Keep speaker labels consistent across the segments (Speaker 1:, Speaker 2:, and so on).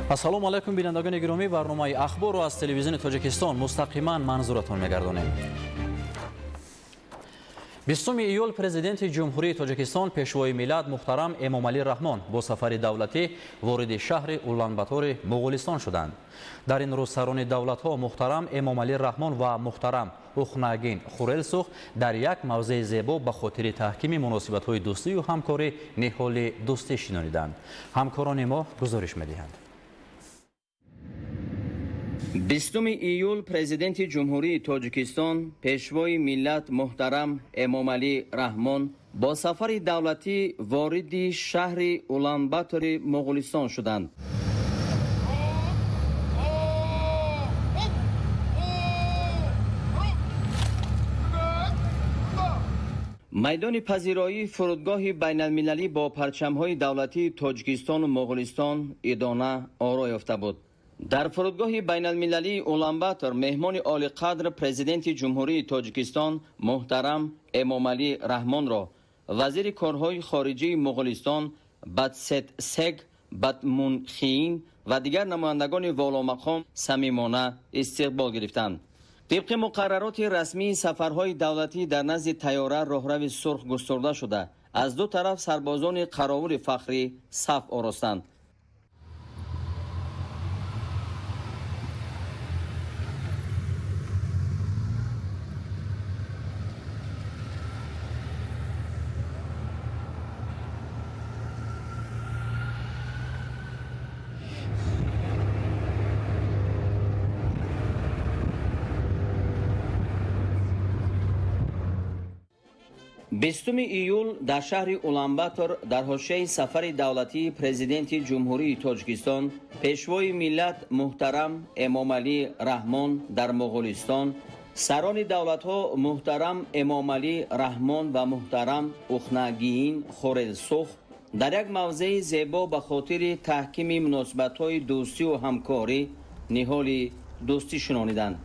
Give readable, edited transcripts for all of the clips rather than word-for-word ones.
Speaker 1: السلام علیکم بینندگان گرامی، برنامه اخبار رو از تلویزیون تاجیکستان مستقیما منظورتون میگردانیم. 20 ایول پرزیدنت جمهوری تاجیکستان پیشوای ملت محترم امامعلی رحمان با سفر دولتی وارد شهر اولانباتور مغولستان شدند. در این روز سران دولت ها محترم امامعلی رحمان و محترم اوخناگین خورلسوخ در یک موضع زیبا به خاطر تحکیم مناسبت های دوستی و همکاری نهال دوستی شنانیدند. همکاران ما گزارش می‌دهند.
Speaker 2: 20 ایول پرزیدنت جمهوری تاجیکستان پیشوای ملت محترم امامعلی رحمان با سفر دولتی وارد شهر اولانباتور مغولستان شدند. میدان پذیرایی فرودگاه بین المللی با پرچم‌های دولتی تاجیکستان و مغولستان ادانه آرا یافته بود. در فرودگاه بین المللی اولانباتور مهمان عالی قدر پرزیدنت جمهوری تاجیکستان محترم امامعلی رحمان را وزیر کارهای خارجه مغولستان بدستسگ بدمونخیین و دیگر نمایندگان والامقام صمیمانه استقبال گرفتند. طبق مقررات رسمی سفرهای دولتی در نزد طیاره راهرو سرخ گسترده شده از دو طرف سربازان قراول فخری صف آراستند. بیستم ایول در شهر اولانباتور در حاشیه سفر دولتی پرزیدنت جمهوری تاجیکستان پیشوای ملت محترم امامعلی رحمان در مغولستان سران دولت‌ها محترم امامعلی رحمان و محترم اوخناگین خورلسوخ در یک موضع زیبا به خاطر تحکیم مناسبت‌های دوستی و همکاری نهال دوستی شنانیدند.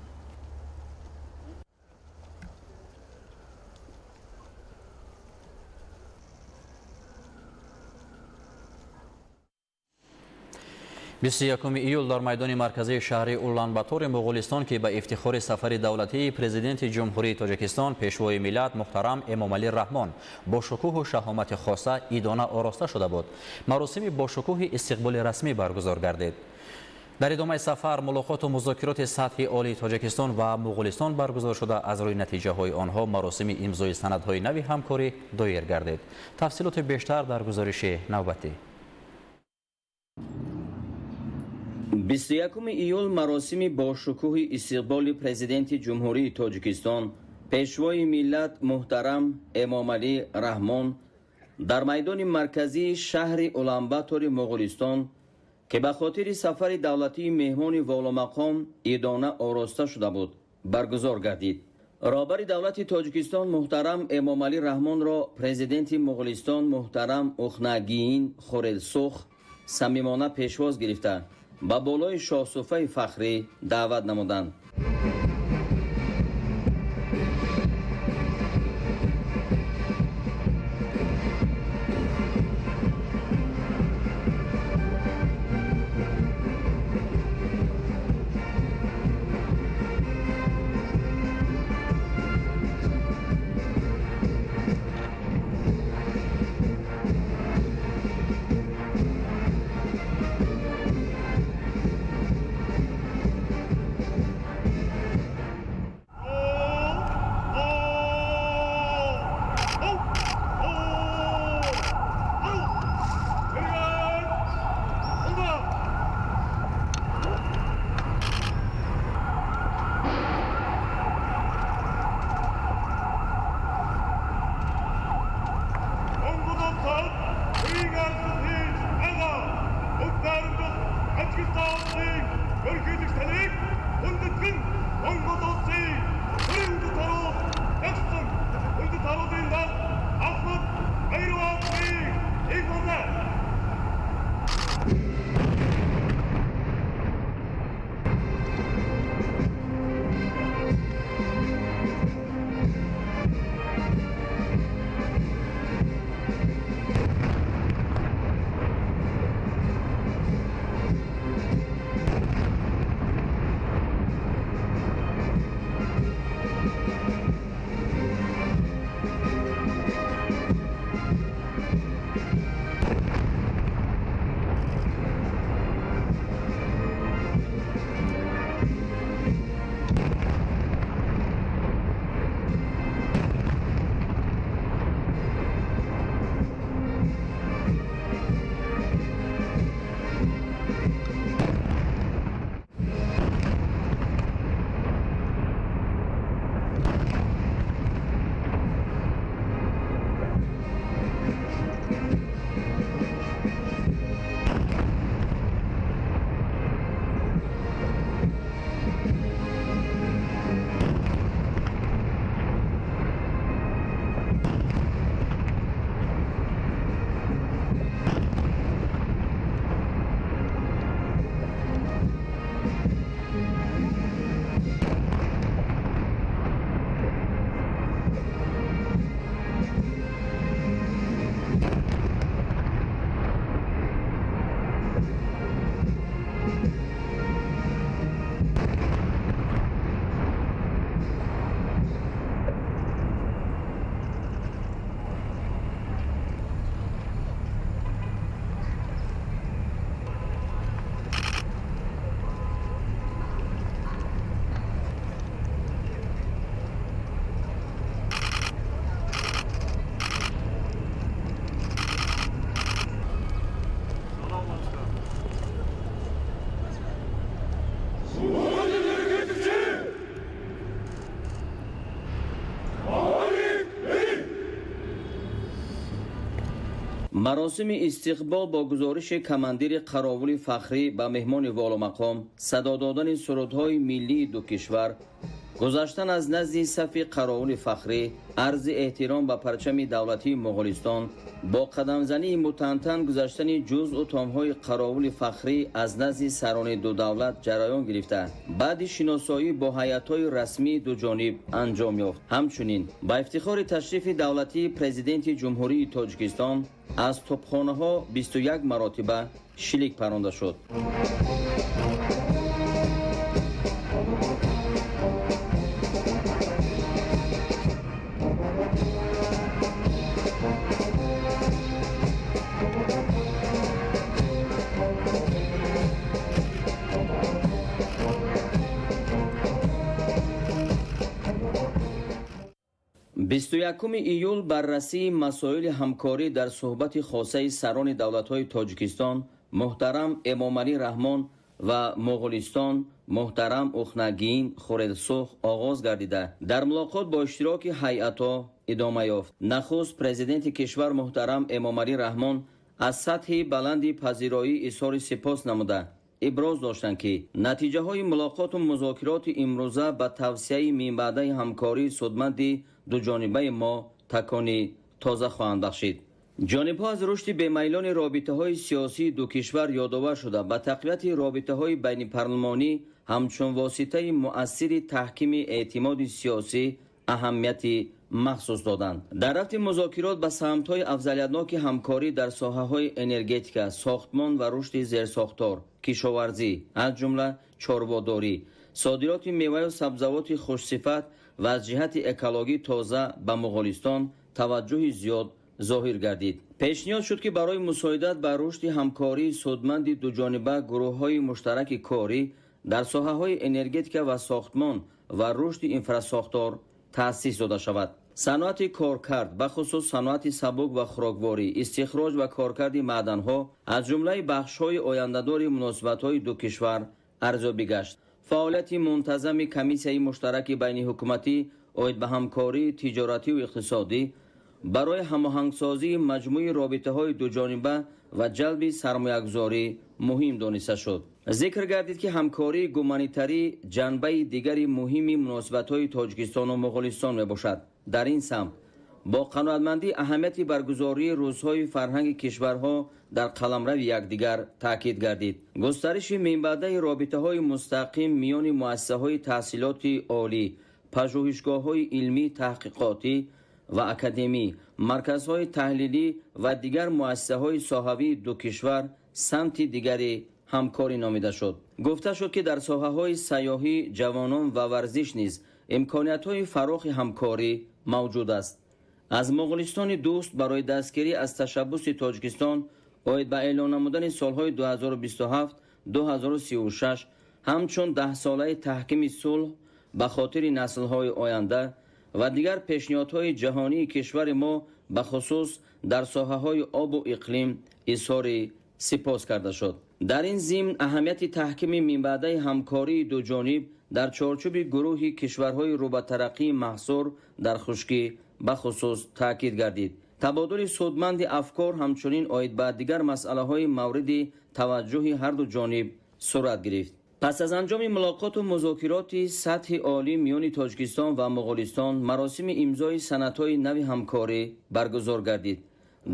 Speaker 1: یکم ایول در میدان مرکزی شهر اولانباتور مغولستان که به افتخار سفر دولتی پرزیدنت جمهوری تاجیکستان پیشوای ملت محترم امامعلی رحمان با شکوه و شهامت خاصه ادانه آراسته شده بود، مراسم با شکوه استقبال رسمی برگزار گردید. در ادامه سفر ملاقات و مذاکرات سطحی عالی تاجیکستان و مغولستان برگزار شده، از روی نتیجه های آنها مراسم امضای سندهای نوی همکاری دایر گردید. تفصیلات بیشتر در گزارش نوبتی.
Speaker 2: 21 ایول مراسم با شکوه استقبال پرزیدنت جمهوری تاجیکستان پیشوای ملت محترم امامعلی رحمان در میدان مرکزی شهر اولانباتور مغولستان که به خاطر سفر دولتی مهمان والامقام ادانه آراسته شده بود برگزار گردید. رهبر دولت تاجیکستان محترم امامعلی رحمان را پرزیدنت مغولستان محترم اوخناگین خورلسوخ صمیمانه پیشواز گرفته با بالای شاهصفه فخری دعوت نمودند. مراسم استقبال با گزارش کماندیر قراول فخری به مهمان والامقام، صدا دادن سرودهای ملی دو کشور، گذشتن از نزد صف قراول فخری، عرض احترام به پرچم دولتی مغولستان، با قدمزنی متنتن گذشتن جزء و تامهای قراول فخری از نزد سران دو دولت جریان گرفته، بعد شناسایی با هیئت‌های رسمی دو جانب انجام یافت. همچنین با افتخار تشریف دولتی پرزیدنت جمهوری تاجیکستان از توپخانه‌ها 21 مراتبه شلیک پرانده شد. بیست و یکم ایول بررسی مسائل همکاری در صحبت خاصه سران دولت‌های تاجیکستان محترم امامعلی رحمان و مغولستان محترم اوخناگین خورلسوخ آغاز گردیده در ملاقات با اشتراک هیئت‌ها ادامه یافت. نخست پرزیدنت کشور محترم امامعلی رحمان از سطح بلندی پذیرایی اظهار سپاس نموده ابراز داشتند که نتیجه های ملاقات و مذاکرات امروزه به توسعه منبع همکاری سودمند دو جانبه ما تکانی تازه خواهند بخشید. جانب‌ها از رشد بی‌میلان رابطه‌های سیاسی دو کشور یادآور شده به تقویت رابطه‌های بین پارلمانی همچون واسطه مؤثر تحکیم اعتماد سیاسی اهمیت مخصوص دادند. در رفت مذاکرات به سمت‌های افضلیت‌ناک همکاری در ساحه‌های انرژتیک، ساختمان و رشد زیرساختار، کشاورزی از جمله چارواداری، صادرات میوه و سبزیجات خوش‌صفت و از جهت اکولوژی تازه به مغولستان توجه زیاد ظاهر گردید. پیشنهاد شد که برای مساعدت به رشد همکاری سودمند دو جانبه گروه‌های مشترک کاری در ساحه‌های انرژتیک و ساختمان و رشد انفراستراکچور تأسیس داده شود. صنعت کارکرد به خصوص صنعت سبک و خوراکواری، استخراج و کارکرد معدن‌ها از جمله بخش‌های آینده‌دار مناسبت‌های دو کشور ارزیابی گشت. فعالیت منتظم کمیسیون مشترک بین حکومتی عاید به همکاری تجارتی و اقتصادی برای هماهنگسازی مجموع رابطه‌های دو جانبه و جلب سرمایه‌گذاری مهم دانسته شد. ذکر گردید که همکاری گومانیتری جنبه دیگری مهمی مناسبت‌های تاجیکستان و مغولستان میباشد. در این سمت با قناعتمندی اهمیت برگزاری روزهای فرهنگ کشورها در قلمرو یکدیگر تاکید گردید. گسترش منبع رابطه‌های مستقیم میان مؤسسه‌های تحصیلات عالی، پژوهشگاه‌های علمی تحقیقاتی و اکادمی، مرکزهای تحلیلی و دیگر مؤسسه‌های صحوی دو کشور سمت دیگری همکاری نامیده شد. گفته شد که در ساحه‌های سیاحی، جوانان و ورزش نیز امکانیت‌های فراخ همکاری موجود است. از مغولستان دوست برای دستگیری از تشبث تاجیکستان عاید به اعلان نمودن سالهای 2027 2036 همچون 10 ساله تحکیم صلح به خاطر نسل‌های آینده و دیگر پیشنهادهای جهانی کشور ما به خصوص در ساحه‌های آب و اقلیم اظهار سپاس کرده شد. در این ضمن اهمیت تحکیم منبع همکاری دو جانب در چارچوب گروه کشورهای رو به ترقی محصور در خشکی به خصوص تاکید گردید. تبادل سودمند افکار همچنین عاید به دیگر مسئله‌های مورد توجه هر دو جانب صورت گرفت. پس از انجام ملاقات و مذاکرات سطح عالی میان تاجیکستان و مغولستان مراسم امضای سندهای نو همکاری برگزار گردید.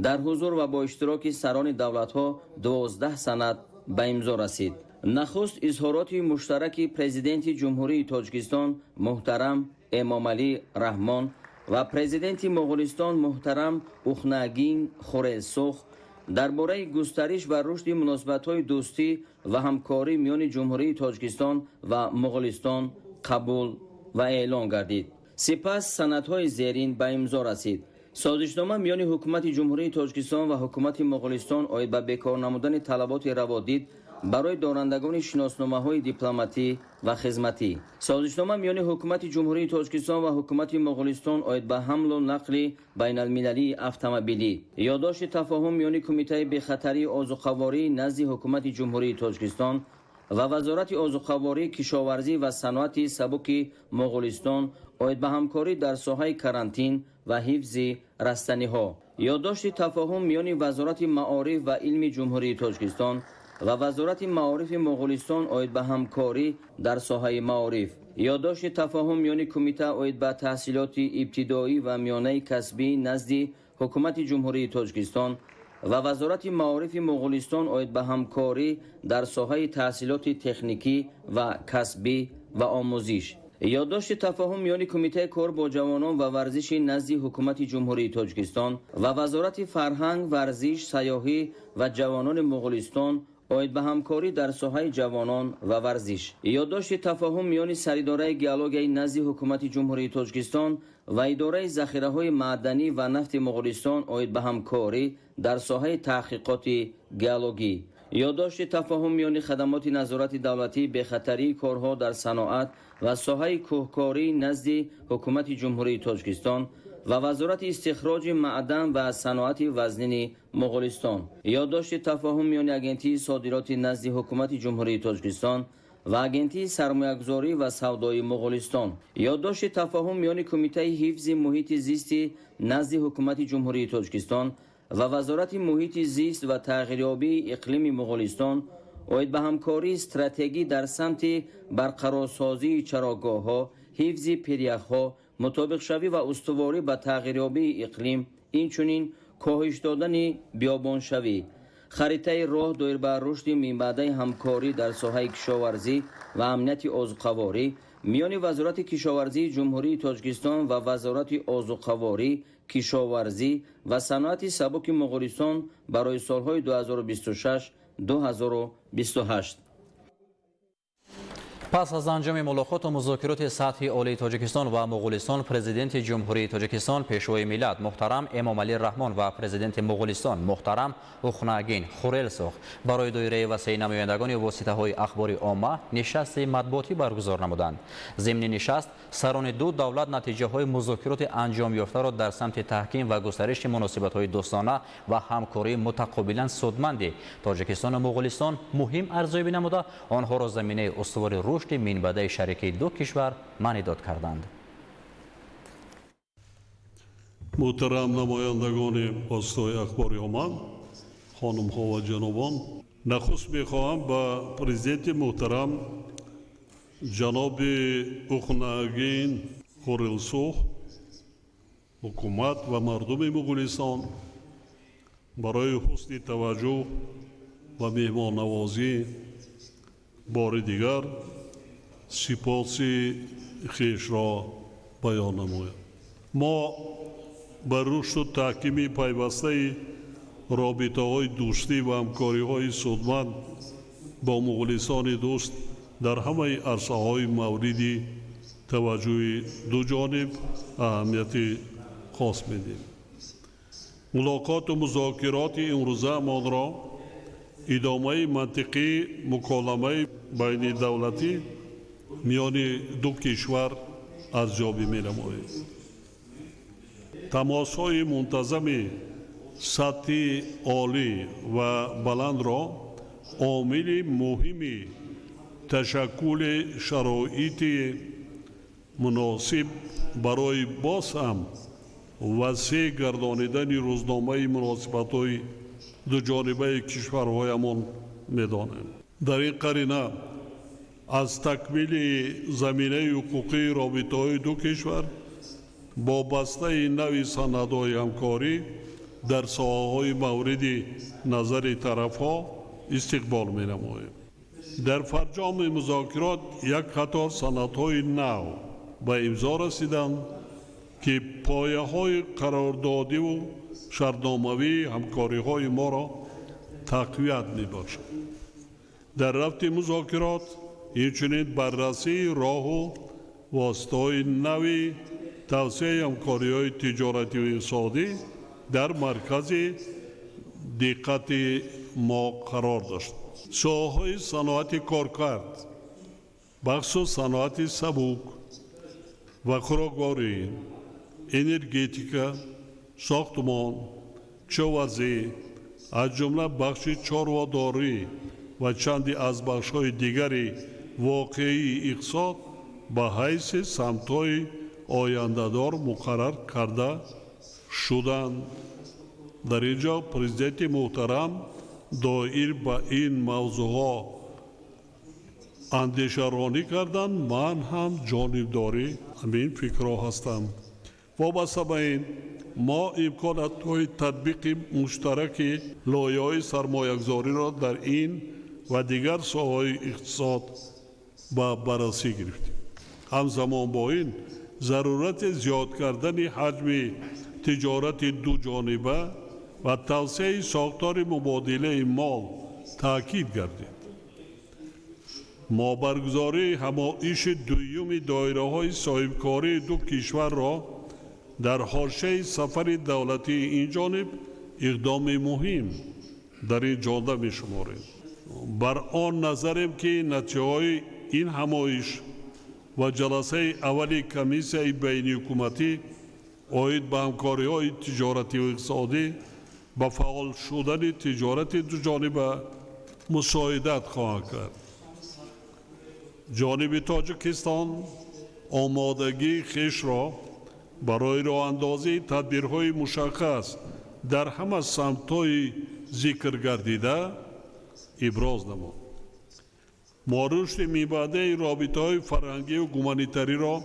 Speaker 2: در حضور و با اشتراک سران دولت‌ها 12 سند به امضا رسید. نخست اظهارات مشترک پرزیدنت جمهوری تاجیکستان محترم امامعلی رحمان و پرزیدنت مغولستان محترم اوخناگین خورلسوخ درباره گسترش و رشد مناسبت‌های دوستی و همکاری میان جمهوری تاجیکستان و مغولستان قبول و اعلان گردید. سپس سندهای زیرین به امضا رسید. سازشنامه میان حکومت جمهوری تاجیکستان و حکومت مغولستان عاید به بکار نمودن طلبات روادید برای دارندگان شناسنامه‌های دیپلماتی و خدمتی. سازشنامه میان حکومت جمهوری تاجیکستان و حکومت مغولستان عاید به حمل و نقل بین المللی اتومبیلی. یادداشت تفاهم میان کمیته بخطری آذوقه‌واری نزد حکومت جمهوری تاجیکستان و وزارت آذوقه‌واری، کشاورزی و صنعت سبک مغولستان اید به همکاری در ساحه کرانتین و حفظ رستنی‌ها. یادداشت تفاهم میان وزارت معارف و علم جمهوری تاجیکستان و وزارت معارف مغولستان اید به همکاری در ساحه معارف. یادداشت تفاهم میان کمیته اید به تحصیلات ابتدایی و میانه کسبی نزد حکومت جمهوری تاجیکستان و وزارت معارف مغولستان اید به همکاری در ساحه تحصیلات تکنیکی و کسبی و آموزش. یادداشت تفاهم میان کمیته کار با جوانان و ورزش نزد حکومت جمهوری تاجیکستان و وزارت فرهنگ، ورزش، سیاحی و جوانان مغولستان اید به همکاری در ساحه جوانان و ورزش. یادداشت تفاهم میان سرداره گیالوگ نزد حکومت جمهوری تاجیکستان و اداره ذخیره‌های معدنی و نفت مغولستان اید به همکاری در ساحه تحقیقات گیالوگی. یادداشت تفاهم میان خدمات نظارت دولتی به خطری کارها در صنعت و ساحه کوهکاری نزد حکومت جمهوری تاجیکستان و وزارت استخراج معدن و صنعت وزنین مغولستان. یادداشت تفاهم میان اگنتی صادرات نزد حکومت جمهوری تاجیکستان و اگنتی سرمایه‌گذاری و سودای مغولستان. یادداشت تفاهم میان کمیته حفظ محیط زیست نزد حکومت جمهوری تاجیکستان و وزارت محیط زیست و تغییریابی اقلیم مغولستان اید به همکاری استراتژی در سمت برقرارسازی چراگاه‌ها، حفظ پیریخ‌ها، مطابق شوی و استواری به تغییریابی اقلیم، اینچنین کاهش دادن بیابانشوی. خریطه راه دایر بر رشد منبع همکاری در ساحه کشاورزی و امنیت آذوقه‌واری میان وزارت کشاورزی جمهوری تاجیکستان و وزارت آذوقه‌واری، کشاورزی و صنعت سبک مغولستان برای سالهای 2026-2028.
Speaker 1: پس از انجام ملاقات و مذاکرات سطحی عالی تاجیکستان و مغولستان، پرزیدنت جمهوری تاجیکستان پیشوای ملت محترم امامعلی رحمان و پرزیدنت مغولستان محترم اوخناگین خورلسوخ برای دایره وسیع نمایندگان واسطه‌های اخباری عامه نشست مطبوعاتی برگزار نمودند. ضمن نشست سران دو دولت نتیجه‌های مذاکرات انجام یافته را در سمت تحکیم و گسترش مناسبت‌های دوستانه و همکاری متقابلا سودمند تاجیکستان و مغولستان مهم ارزیابی نموده آنها را زمینه استوار رشد منبع شریکی دو کشور معنیداد کردند.
Speaker 3: محترم نمایندگان واسطه‌های اخباری عامه، خانم‌ها و جنابان، نخست می‌خواهم با پرزیدنت محترم جناب اوخناگین خورلسوخ، حکومت و مردم مغولستان برای حسن توجه و مهمان نوازی بار دیگر سپاس خویش را بیان نمایم. ما بر رشد و تحکیم پیوسته رابطه‌های دوستی و همکاری‌های سودمند با مغولستان دوست در همه عرصه‌های موردی توجه دو جانب اهمیت خاص می‌دهیم. ملاقات و مذاکرات امروزه‌مان را ادامه منطقی مکالمه بین دولتی میان دو کشور ارزیابی می‌نماید. تماس‌های منتظم سطح عالی و بلند را عامل مهمی تشکل شرایط مناسب برای باز هم وسیع گردانیدن روزنامه مناسبت‌های دو جانبه کشورهایمان می‌دانیم. در این قرینه از تکمیل زمینه حقوقی رابطه‌های دو کشور با بسته نوی سندهای همکاری در ساحه‌های مورد نظر طرف‌ها استقبال می‌نماییم. در فرجام مذاکرات یک قطار سندهای نو به امضا رسیدند که پایه‌های قراردادی و شرطنامه‌ای همکاری‌های ما را تقویت می‌بخشد. در رفت مذاکرات همچنین بررسی راه و واسطه‌های نوی توسعه همکاری‌های تجارتی و اقتصادی در مرکز دقت ما قرار داشت. ساحه‌های صنعت کارکرد، بخصوص صنعت سبک و خوراکواری، انرژتیکا، ساختمان، کشاورزی، از جمله بخش چارواداری و چندی از بخش‌های دیگری واقعی اقتصاد به حیث سمت‌های آینده‌دار مقرر کرده شدند. در اینجا پرزیدنت محترم دایر به این موضوعها اندیشه رانی کردند. من هم جانبداری همین فکرها هستم. وابسته به این ما امکانات‌های تطبیق مشترک لایه‌های سرمایه‌گذاری را در این و دیگر ساحه‌های اقتصاد به بررسی گرفتیم. همزمان با این ضرورت زیاد کردن حجم تجارت دو جانبه و توسعه ساختار مبادله مال تاکید گردید. ما برگزاری همایش دوم دایره‌های صاحبکاری دو کشور را در حاشیه سفر دولتی این جانب اقدام مهم در این جانب می شماریم. بر آن نظریم که نتیجه‌های این همایش و جلسه اولی کمیسیون بین حکومتی آید به همکاری‌های تجارتی و اقتصادی با فعال شدن تجارت دو جانبه مساعدت خواهد کرد. جانب تاجیکستان آمادگی خویش را برای راه اندازی تدبیرهای مشخص در همه سمت‌های ذکر گردیده ابراز نمود. ما رشد میبعده رابطه‌های فرهنگی و گومانیتری را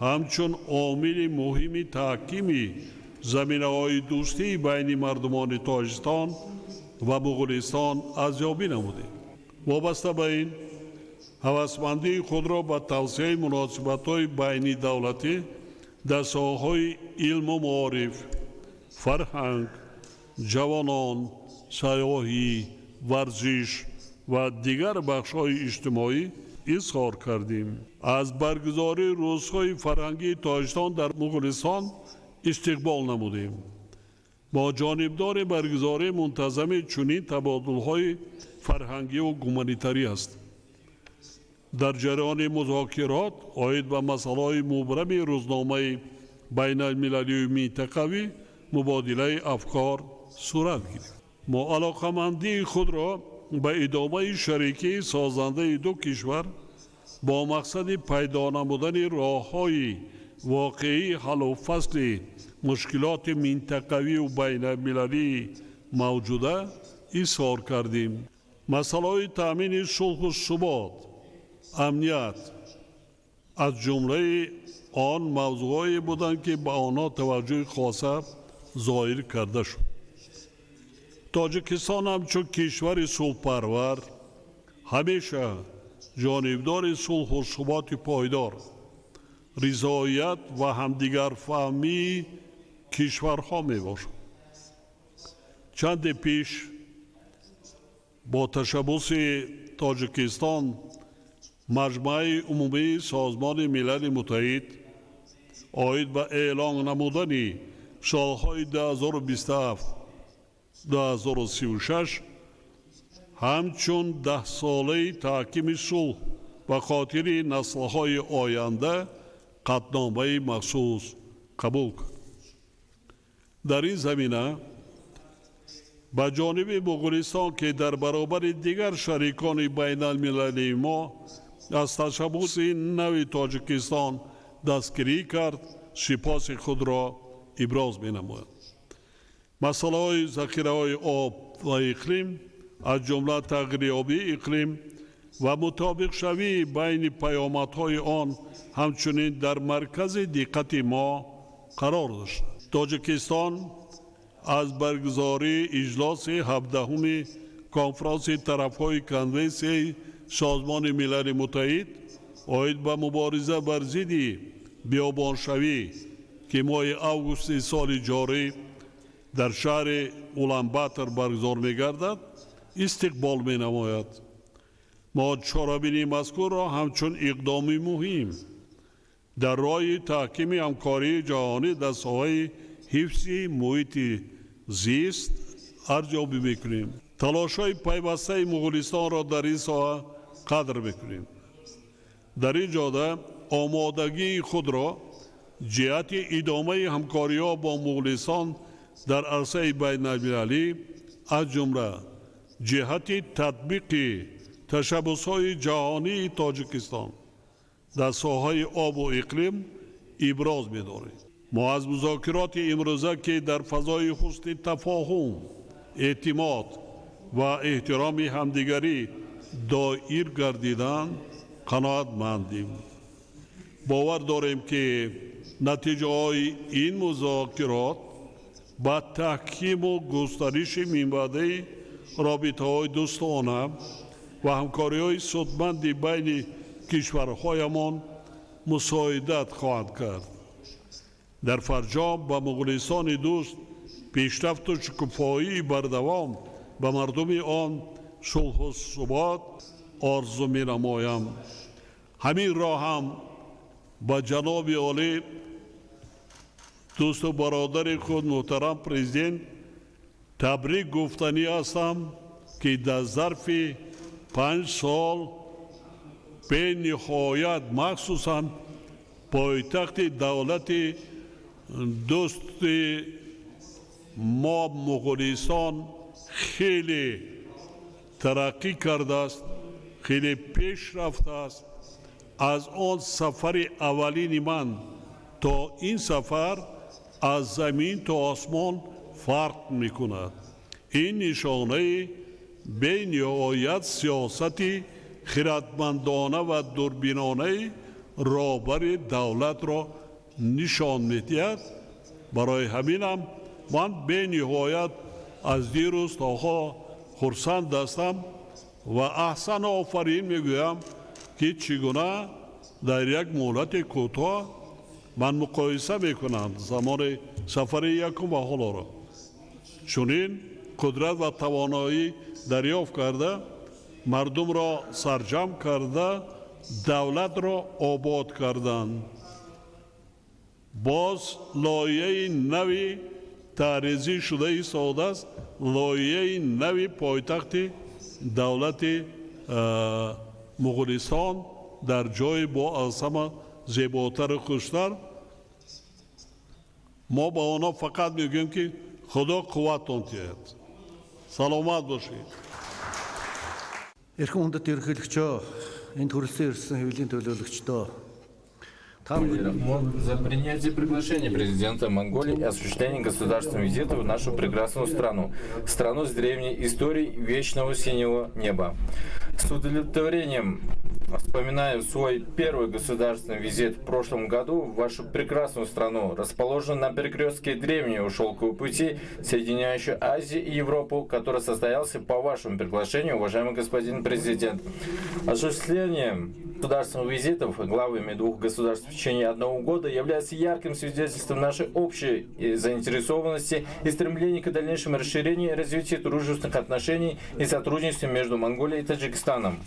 Speaker 3: همچون عامل مهم تحکیم زمینه‌های دوستی بین مردمان تاجیکستان و مغولستان ارزیابی نمودیم. وابسته به این هوسمندی خود را به توسعه مناسبت‌های بین دولتی در ساحه‌های علم و معارف، فرهنگ، جوانان، سیاحی، ورزش و دیگر بخش‌های اجتماعی اظهار کردیم. از برگزاری روزهای فرهنگی تاجیکستان در مغولستان استقبال نمودیم. با جانبدار برگزاری منتظم چنین تبادل‌های فرهنگی و گومانیتری است. در جریان مذاکرات آید به مسائل مبرم روزنامه بین المللی و منطقوی مبادله افکار صورت گرفت. ما علاقمندی خود را به ادامه شریکی سازنده دو کشور با مقصد پیدا نمودن راه‌های واقعی حل و فصل مشکلات منطقوی و بین المللی موجوده اظهار کردیم. مسائل تامین صلح و ثبات، امنیت از جمله آن موضوعی بودند که به آنها توجه خاصه ظاهر کرده شد. تاجیکستان همچون کشور صلح‌پرور همیشه جانبدار صلح و ثبات پایدار، رضایت و همدیگر فهمی کشورها می باشد. چند پیش با تشبث تاجیکستان مجمع عمومی سازمان ملل متحد آید به اعلان نمودن سالهای 2027-2036 همچون 10 ساله تحکیم صلح و خاطر نسل‌های آینده قطعنامه مخصوص قبول کرد. در این زمینه به جانب مغولستان که در برابر دیگر شریکان بین المللی ما از تشبث نو تاجیکستان دستگیری کرد سپاس خود را ابراز می‌نماید. مسائل ذخیره‌های آب و اقلیم از جمله تغییریابی اقلیم و مطابق شوی بین پیامدهای آن همچنین در مرکز دقت ما قرار داشت. تاجیکستان از برگزاری اجلاس 17 کنفرانس طرف‌های کنونسیون سازمان ملل متحد آید به مبارزه بر ضد بیابانشوی که ماه اوگوست سال جاری در شهر اولانباتر برگزار می‌گردد استقبال می‌نماید. ما چاره‌بینی مذکور را همچون اقدامی مهم در راه تحکیم همکاری جهانی در ساحه حفظ محیط زیست ارزیابی می‌کنیم. تلاش‌های پیوسته مغولستان را در این ساحه قدر می‌کنیم. در این جهت آمادگی خود را جهت ادامه همکاری‌ها با مغولستان در عرصه بین المللی از جمله ҷиҳати татбиқи ташаббусҳои ҷаҳонии Тоҷикистон дар соҳаи обу иқлим иброз медорем. мо аз музокироти имрӯза ки дар фазои ҳусни тафоҳум, эътимод ва эҳтироми ҳамдигарӣ доир гардиданд қаноатмандим. бовар дорем ки натиҷаҳои ин музокирот ба таҳкиму густариши минбаъдаи робитаҳои дӯстона ва ҳамкориҳои судманди байни кишварҳоямон мусоидат хоҳад кард. дар фарҷом ба муғулистони дӯст пешрафту шукуфоии бардавом ба мардуми он сулҳу субот орзу менамоям. ҳамин роҳам ба ҷаноби олӣ дӯсту бародари худ муҳтарам президент табрик гуфтанӣ ҳастам ки дар зарфи 5 сол бениҳоят махсусан пойтахти давлати дӯсти мо муғулистон хеле тараққӣ кардааст, хеле пеш рафтааст. аз он сафари аввалини ман то ин сафар аз замин то осмон фарқ мекунад. ин нишонаи бениҳоят сиёсати хиратмандона ва дурбинонаи роҳбари давлатро нишон медиҳад. барои ҳаминам ман бениҳоят аз дирӯз то ҳоло хурсанд ҳастам ва аҳсану офарин мегӯям ки чӣ гуна дар як муҳлати кӯтоҳ ман муқоиса мекунам замони сафари якум ва ҳолоро чунин қудрат ва тавоноӣ дарёфт карда мардумро сарҷам карда давлатро обод карданд. боз лоиҳаи нави таъризӣ шудаи истодааст, лоиҳаи нави пойтахти давлати муғулистон дар ҷои бо аз ҳама зеботару хуштар. мо ба онҳо фақат мегӯем ки худо қувваттон диҳад. саломат бошед.
Speaker 4: Эрхэм хүндэт ерөнхийлөгчөө, энд хүрэлцэн ирсэн хэвлэлийн төлөөлөгчдөө
Speaker 5: за принятие приглашения президента Монголии и осуществление государственного визита в нашу прекрасную страну, страну с древней историей вечного синего неба. С удовлетворением вспоминаю свой первый государственный визит в прошлом году в вашу прекрасную страну, расположенную на перекрестке древнего шелкового пути, соединяющего Азию и Европу, который состоялся по вашему приглашению, уважаемый господин президент. Осуществление государственных визитов главами двух государств в течение 1 года является ярким свидетельством нашей общей заинтересованности и стремления к дальнейшему расширению и развитию дружественных отношений и сотрудничества между Монголией и Таджикистаном.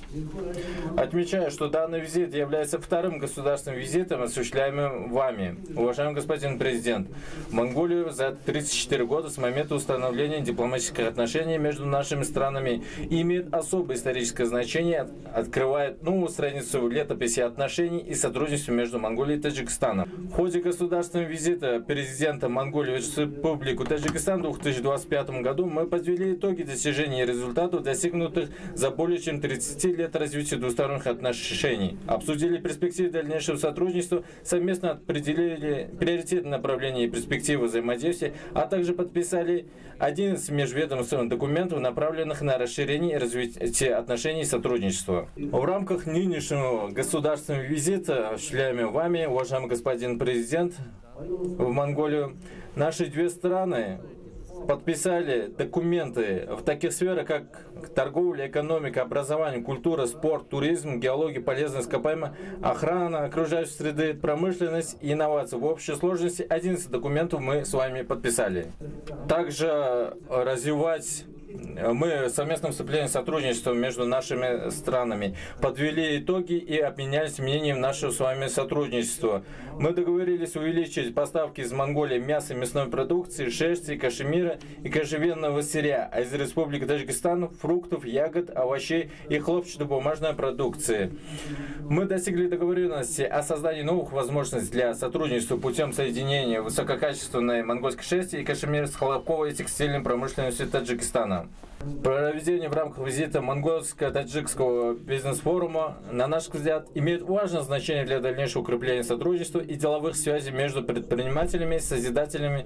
Speaker 5: Отмечаю, что данный визит является вторым государственным визитом, осуществляемым вами, уважаемый господин президент, в Монголию за 34 года с момента установления дипломатических отношений между нашими странами и имеет особое историческое значение, открывает новую страницу летописи отношений и сотрудничества между Монголией и Таджикистаном. В ходе государственного визита президента Монголии в Республику Таджикистан в 2025 году мы подвели итоги достижений и результатов, достигнутых за более чем 30 лет развития двусторонних отношений. Обсудили перспективы дальнейшего сотрудничества, совместно определили приоритетные направления и перспективы взаимодействия, а также подписали 11 межведомственных документов, направленных на расширение и развитие отношений и сотрудничества. В рамках нынешнего государственного визита, осуществляемого вами, уважаемый господин президент, в Монголию, наши две страны подписали документы в таких сферах, как торговля, экономика, образование, культура, спорт, туризм, геология, полезные ископаемые, охрана окружающей среды, промышленность и инновации. В общей сложности 11 документов мы с вами подписали. Также развивать мы совместным вступлением сотрудничества между нашими странами подвели итоги и обменялись мнением нашего с вами сотрудничества. Мы договорились увеличить поставки из Монголии мяса и мясной продукции, шерсти, кашемира и кожевенного сырья, а из Республики Таджикистан фруктов, ягод, овощей и хлопчатобумажной продукции. Мы достигли договоренности о создании новых возможностей для сотрудничества путем соединения высококачественной монгольской шерсти и кашемира с хлопковой и текстильной промышленностью Таджикистана. Таджикистана. Проведение в рамках визита монгольско-таджикского бизнес-форума, на наш взгляд, имеет важное значение для дальнейшего укрепления сотрудничества и деловых связей между предпринимателями, создателями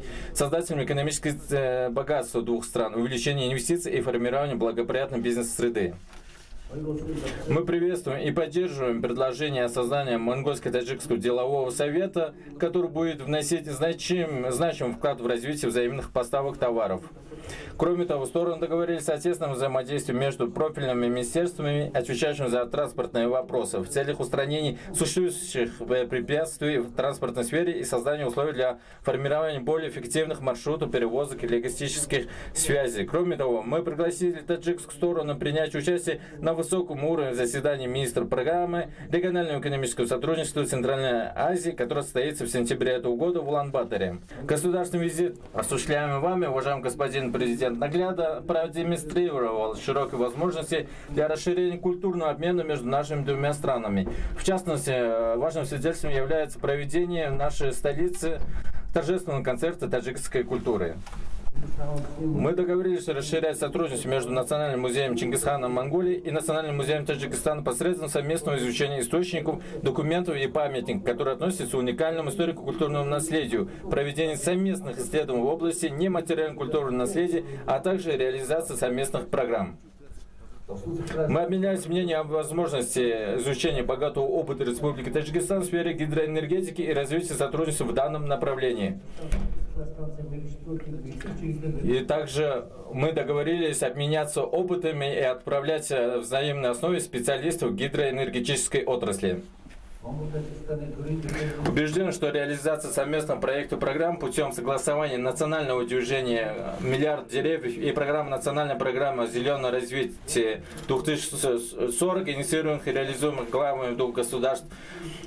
Speaker 5: экономического богатства двух стран, увеличения инвестиций и формирования благоприятной бизнес-среды. Мы приветствуем и поддерживаем предложение о создании монгольско-таджикского делового совета, который будет вносить значимый вклад в развитие взаимных поставок товаров. Кроме того, стороны договорились о тесном взаимодействии между профильными министерствами, отвечающими за транспортные вопросы, в целях устранения существующих препятствий в транспортной сфере и создания условий для формирования более эффективных маршрутов перевозок и логистических связей. Кроме того, мы пригласили таджикскую сторону принять участие на высоком уровне заседания министров программы регионального экономического сотрудничества Центральной Азии, которое состоится в сентябре этого года в Улан-Баторе. Государственный визит, осуществляемый вами, уважаемый господин президент, наглядно продемонстрировал широкие возможности для расширения культурного обмена между нашими двумя странами. В частности, важным свидетельством является проведение в нашей столице торжественного концерта таджикской культуры. Мы договорились расширять сотрудничество между Национальным музеем Чингисхана Монголии и Национальным музеем Таджикистана посредством совместного изучения источников, документов и памятников, которые относятся к уникальному историко-культурному наследию, проведение совместных исследований в области нематериального культурного наследия, а также реализации совместных программ. Мы обменялись мнением о возможности изучения богатого опыта Республики Таджикистан в сфере гидроэнергетики и развития сотрудничества в данном направлении. И также мы договорились обменяться опытами и отправлять в взаимной основе специалистов гидроэнергетической отрасли. Убежден, что реализация совместного проекта программ путем согласования национального движения «Миллиард деревьев» и национальной программы «Зеленое развитие 2040», инициируемых и реализуемых главами двух государств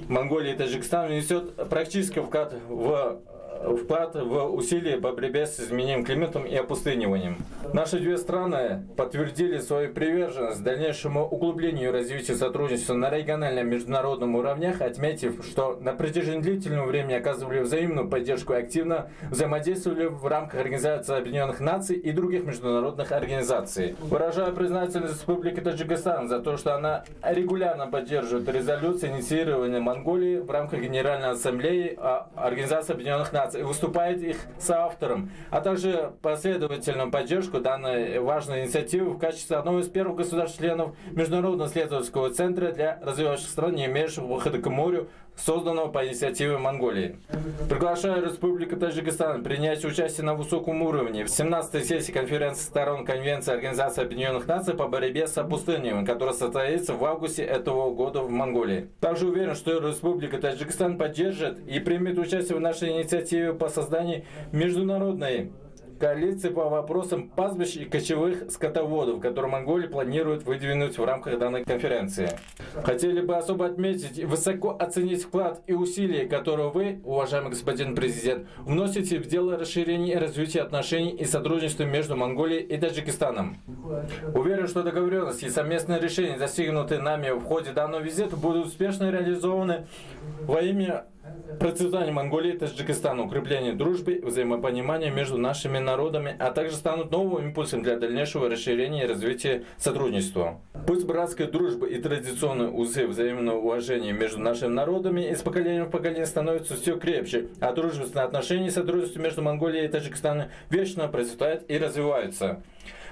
Speaker 5: Монголии и Таджикистана, несет практический вклад в усилия по борьбе с изменением климата и опустыниванием. Наши две страны подтвердили свою приверженность дальнейшему углублению и развитию сотрудничества на региональном и международном уровнях, отметив, что на протяжении длительного времени оказывали взаимную поддержку и активно взаимодействовали в рамках Организации Объединенных Наций и других международных организаций. Выражаю признательность Республике Таджикистан за то, что она регулярно поддерживает резолюции, инициированные Монголией в рамках Генеральной Ассамблеи Организации Объединенных Наций, и выступает их соавтором, а также последовательную поддержку данной важной инициативы в качестве одного из первых государств-членов Международного исследовательского центра для развивающихся стран, не имеющих выхода к морю, созданного по инициативе Монголии. Приглашаю Республику Таджикистан принять участие на высоком уровне в 17-й сессии конференции сторон Конвенции Организации Объединенных Наций по борьбе с опустыниванием, которая состоится в августе этого года в Монголии. Также уверен, что Республика Таджикистан поддержит и примет участие в нашей инициативе по созданию международной коалиции по вопросам пастбищ и кочевых скотоводов, которые Монголия планирует выдвинуть в рамках данной конференции. Хотели бы особо отметить и высоко оценить вклад и усилия, которые вы, уважаемый господин президент, вносите в дело расширения и развития отношений и сотрудничества между Монголией и Таджикистаном. Уверен, что договоренности и совместные решения, достигнутые нами в ходе данного визита, будут успешно реализованы во имя процветания Монголии и Таджикистана, укрепления дружбы и взаимопонимания между нашими народами, а также станут новым импульсом для дальнейшего расширения и развития сотрудничества. Пусть братская дружба и традиционные узы взаимного уважения между нашими народами из поколения в поколение становятся все крепче, а дружественные отношения и сотрудничество между Монголией и Таджикистаном вечно процветают и развиваются.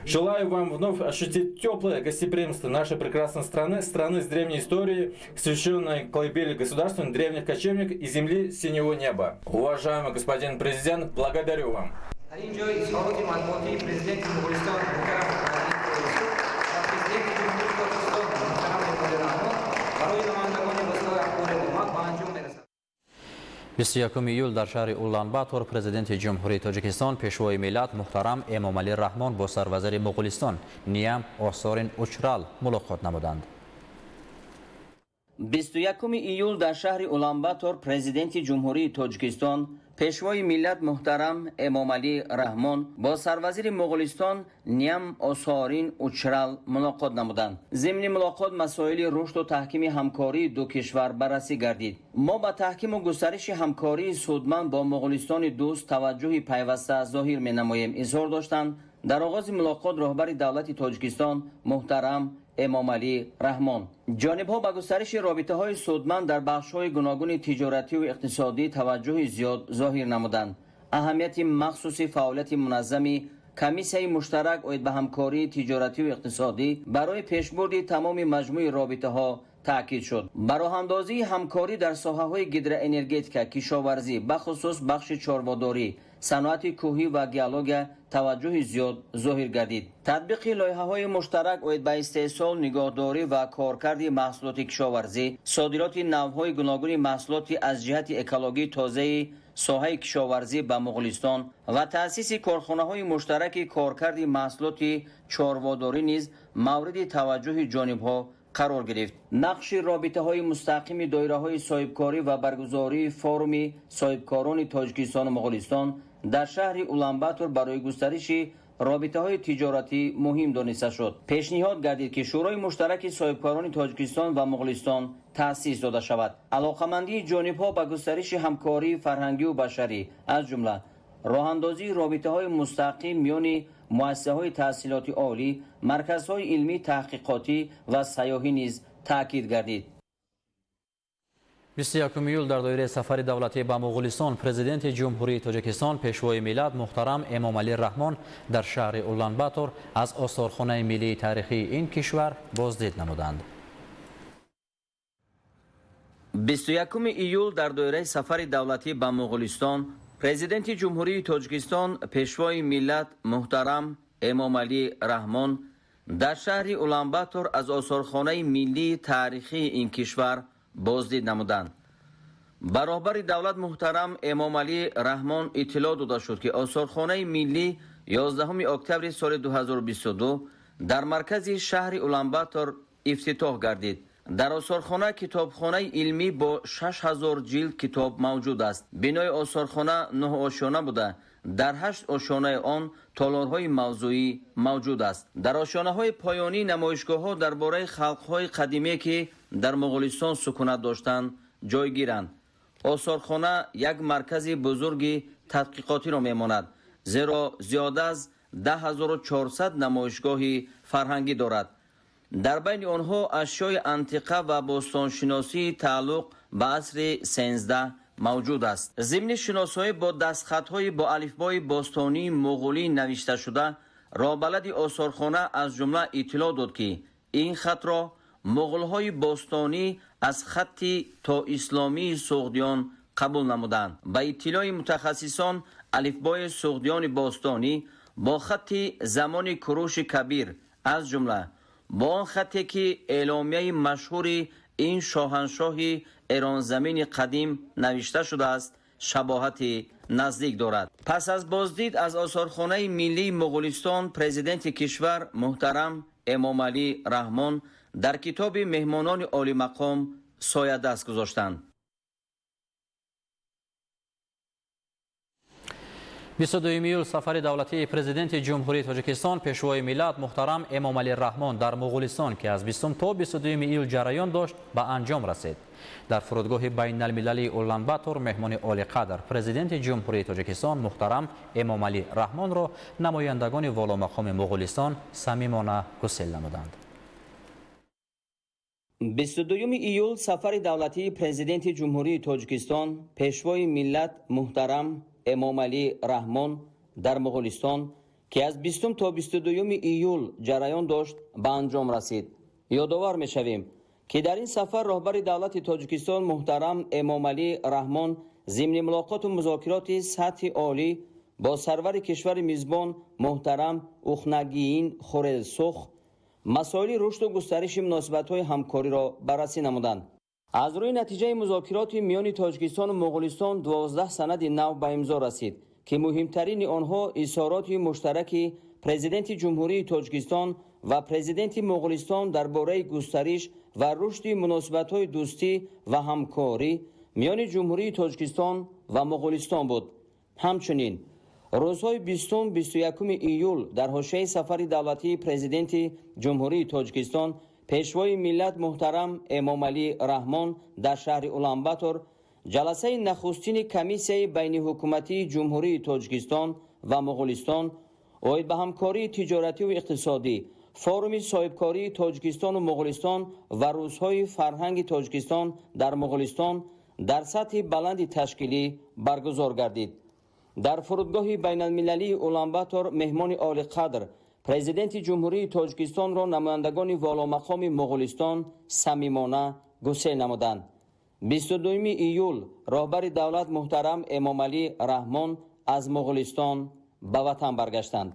Speaker 5: Желаю вам вновь ощутить теплое гостеприимство нашей прекрасной страны, страны с древней историей, священной колыбели государства, древних кочевников и земли синего неба. Уважаемый господин президент, благодарю вам.
Speaker 1: بیست ایول در شهر اولانباتور پرزیدنت جمهوری تاجیکستان پیشوای ملت محترم امامعلی رحمان با سروزیر مغولستان نیام آثارین اوچرال ملاقات نمودند.
Speaker 2: 21 ایول در شهر اولانباتور پرزیدنت جمهوری تاجیکستان پیشوای ملت محترم امامعلی رحمان با سروزیر مغولستان نیام آثارین اوچرال ملاقات نمودند. ضمن ملاقات مسائل رشد و تحکیم همکاری دو کشور بررسی گردید. ما با تحکیم و گسترش همکاری سودمند با مغولستان دوست توجه پیوسته ظاهر می‌نماییم. اظهار داشتند در آغاز ملاقات رهبر دولت تاجیکستان محترم امامعلی رحمان جانب‌ها به گسترش رابطه‌های سودمند در بخش‌های گوناگون تجارتی و اقتصادی توجه زیاد ظاهر نمودند. اهمیت مخصوص فعالیت منظم کمیسیون مشترک اوید به همکاری تجارتی و اقتصادی برای پیشبرد تمام مجموعه رابطه‌ها تاکید شد. براهاندازی همکاری در ساحه‌های گیدروانرژتیک، کشاورزی، بخصوص بخش چاره‌داری، صنعت کوهی و گیالوگ توجه زیاد ظاهر گردید. تطبیق لایحه‌های مشترک اوید به استحصال، نگهداری و کارکرد محصولات کشاورزی، صادرات نوع‌های گوناگون محصولات از جهت اکولوژی تازه ساحه کشاورزی به مغولستان و تأسیس کارخانه‌های مشترک کارکرد محصولات چاره‌داری نیز مورد توجه جانب‌ها قرار گرفت. نقش رابطه‌های مستقیم دایره‌های صاحبکاری و برگزاری فورم صاحبکاران تاجیکستان و مغولستان در شهر اولانباتور برای گسترش رابطه‌های تجارتی مهم دانسته شد. پیشنهاد گردید که شورای مشترک صاحبکاران تاجیکستان و مغولستان تأسیس داده شود. علاقمندی جانب‌ها به گسترش همکاری فرهنگی و بشری از جمله راه‌اندازی رابطه‌های مستقیم میان مؤسسه‌های تحصیلاتی عالی، مرکزهای علمی تحقیقاتی و سیاحی نیز تاکید گردید.
Speaker 1: 21 ایول در دایره سفر دولتی به مغولستان پرزیدنت جمهوری تاجیکستان پیشوای ملت محترم امامعلی رحمان در شهر اولانباتور از آثارخانه ملی تاریخی این کشور بازدید نمودند.
Speaker 2: 21 ایول در دایره سفر دولتی به مغولستان پرزیدنت جمهوری تاجیکستان پیشوای ملت محترم امامعلی رحمان در شهر اولانباتور از آثارخانه ملی تاریخی این کشور بازدید نمودند. برابر دولت محترم امامعلی رحمان اطلاع داده شد که آثارخانه ملی 11 اکتبر سال 2022 در مرکز شهر اولانباتور افتتاح گردید. در آثارخانه کتابخانه علمی با 6000 جلد کتاب موجود است. بنای آثارخانه 9 آشیانه بوده. در 8 آشیانه آن تالارهای موضوعی موجود است. در آشیانه‌های پایانی نمایشگاه‌ها درباره خلق‌های قدیمی که در مغولستان سکونت داشتند جای گیرند. آثارخانه یک مرکز بزرگ تحقیقاتی را می‌ماند، زیرا زیاد از 10400 نمایشگاه فرهنگی دارد. در بین آنها اشیای انتیقه و باستانشناسی تعلق به عصر 13 موجود است. ضمن شناسایی با دستخطهای با الفبای باستانی مغولی نوشته شده را بلد آثارخانه از جمله اطلاع داد که این خط را مغول‌های باستانی از خطی تا اسلامی سغدیان قبول نمودند. به اطلاع متخصصان الفبای سغدیان باستانی با خطی زمان کوروش کبیر از جمله با آن خطی که اعلامیه مشهور این شاهنشاه ایران زمین قدیم نوشته شده است شباهت نزدیک دارد. پس از بازدید از آثارخانه ملی مغولستان پرزیدنت کشور محترم امامعلی رحمان در کتاب مهمانان عالی مقام سایه دست گذاشتند.
Speaker 1: 22 ایول سفر دولتی پرزیدنت جمهوری تاجیکستان پیشوای ملت محترم امامعلی رحمان در مغولستان که از 20 تا 22 ایول جریان داشت به انجام رسید. در فرودگاه بین المللی اولانباتور مهمان عالی قدر پرزیدنت جمهوری تاجیکستان محترم امامعلی رحمان را نمایندگان والا مقام مغولستان صمیمانه گسیل نمودند.
Speaker 2: 22 ایول سفر دولتی پرزیدنت جمهوری تاجیکستان پیشوای ملت محترم امامعلی رحمان در مغولستان که از 20 تا 22 ایول جریان داشت به انجام رسید. یادآور می‌شویم که در این سفر رهبر دولت تاجیکستان محترم امامعلی رحمان ضمن ملاقات و مذاکرات سطح عالی با سرور کشور میزبان محترم اوخنگین خورلسوخ مسائل رشد و گسترش مناسبت‌های همکاری را بررسی نمودند. از روی نتیجه مذاکرات میان تاجیکستان و مغولستان 12 سند نو به امضا رسید که مهمترین آنها اظهارات مشترک پرزیدنت جمهوری تاجیکستان و پرزیدنت مغولستان درباره گسترش و رشد مناسبت‌های دوستی و همکاری میان جمهوری تاجیکستان و مغولستان بود. همچنین روزهای 20-21 ایول در حاشیه سفر دولتی پرزیدنت جمهوری تاجیکستان پیشوای ملت محترم امامعلی رحمان در شهر اولانباتور جلسه نخستین کمیسیون بین حکومتی جمهوری تاجیکستان و مغولستان оид ба ҳамкории тиҷоративу иқтисодӣ, форуми соҳибкории Тоҷикистону Муғулистон ва рӯзҳои фарҳанги Тоҷикистон дар Муғулистон дар сатҳи баланди ташкилӣ баргузор гардид. дар фурудгоҳи байналмилалии Уланбатор меҳмони олиқадр президенти ҷумҳурии Тоҷикистонро намояндагони воломақоми Муғулистон самимона гусел намуданд. 22 июл роҳбари давлат муҳтарам Эмомалӣ Раҳмон аз Муғулистон ба ватан баргаштанд.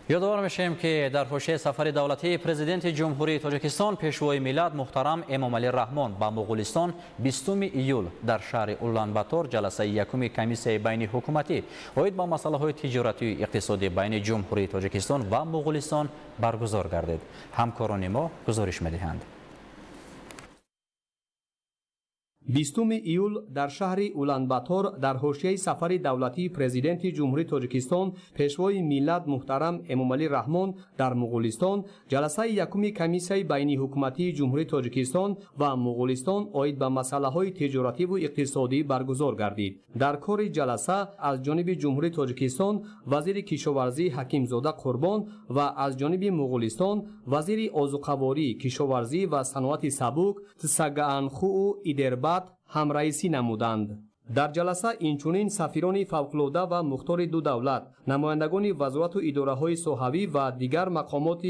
Speaker 1: یادآور میشیم که در حوزه سفر دولتی پرزیدنت جمهوری تاجیکستان پیشوای ملت محترم امامعلی رحمان با مغولستان 20 ایول در شهر اولانباتور جلسه یکم کمیسیون بین حکومتی اوید با مسائل تجارتی و اقتصادی بین جمهوری تاجیکستان و مغولستان برگزار گردید. همکاران ما گزارش می‌دهند.
Speaker 6: 20 ایول در شهر اولانباتور در حوزه سفر دولتی پرزیدنت جمهوری تاجیکستان پیشوای ملت محترم امامعلی رحمان در مغولستان جلسه یکم کمیسیون بین حکومتی جمهوری تاجیکستان و مغولستان اوید به مسائل تجارتی و اقتصادی برگزار گردید. در کار جلسه از جانب جمهوری تاجیکستان وزیر کشاورزی حکیمزاده قربان و از جانب مغولستان وزیر آذوقه‌واری، کشاورزی و صنعت سبک تسگانخو ایدرباد همرئیسی نمودند. در جلسه اینچنین سفیران فوق‌العاده و مختار دو دولت، نمایندگان وزارت و اداره‌های ساحوی و دیگر مقامات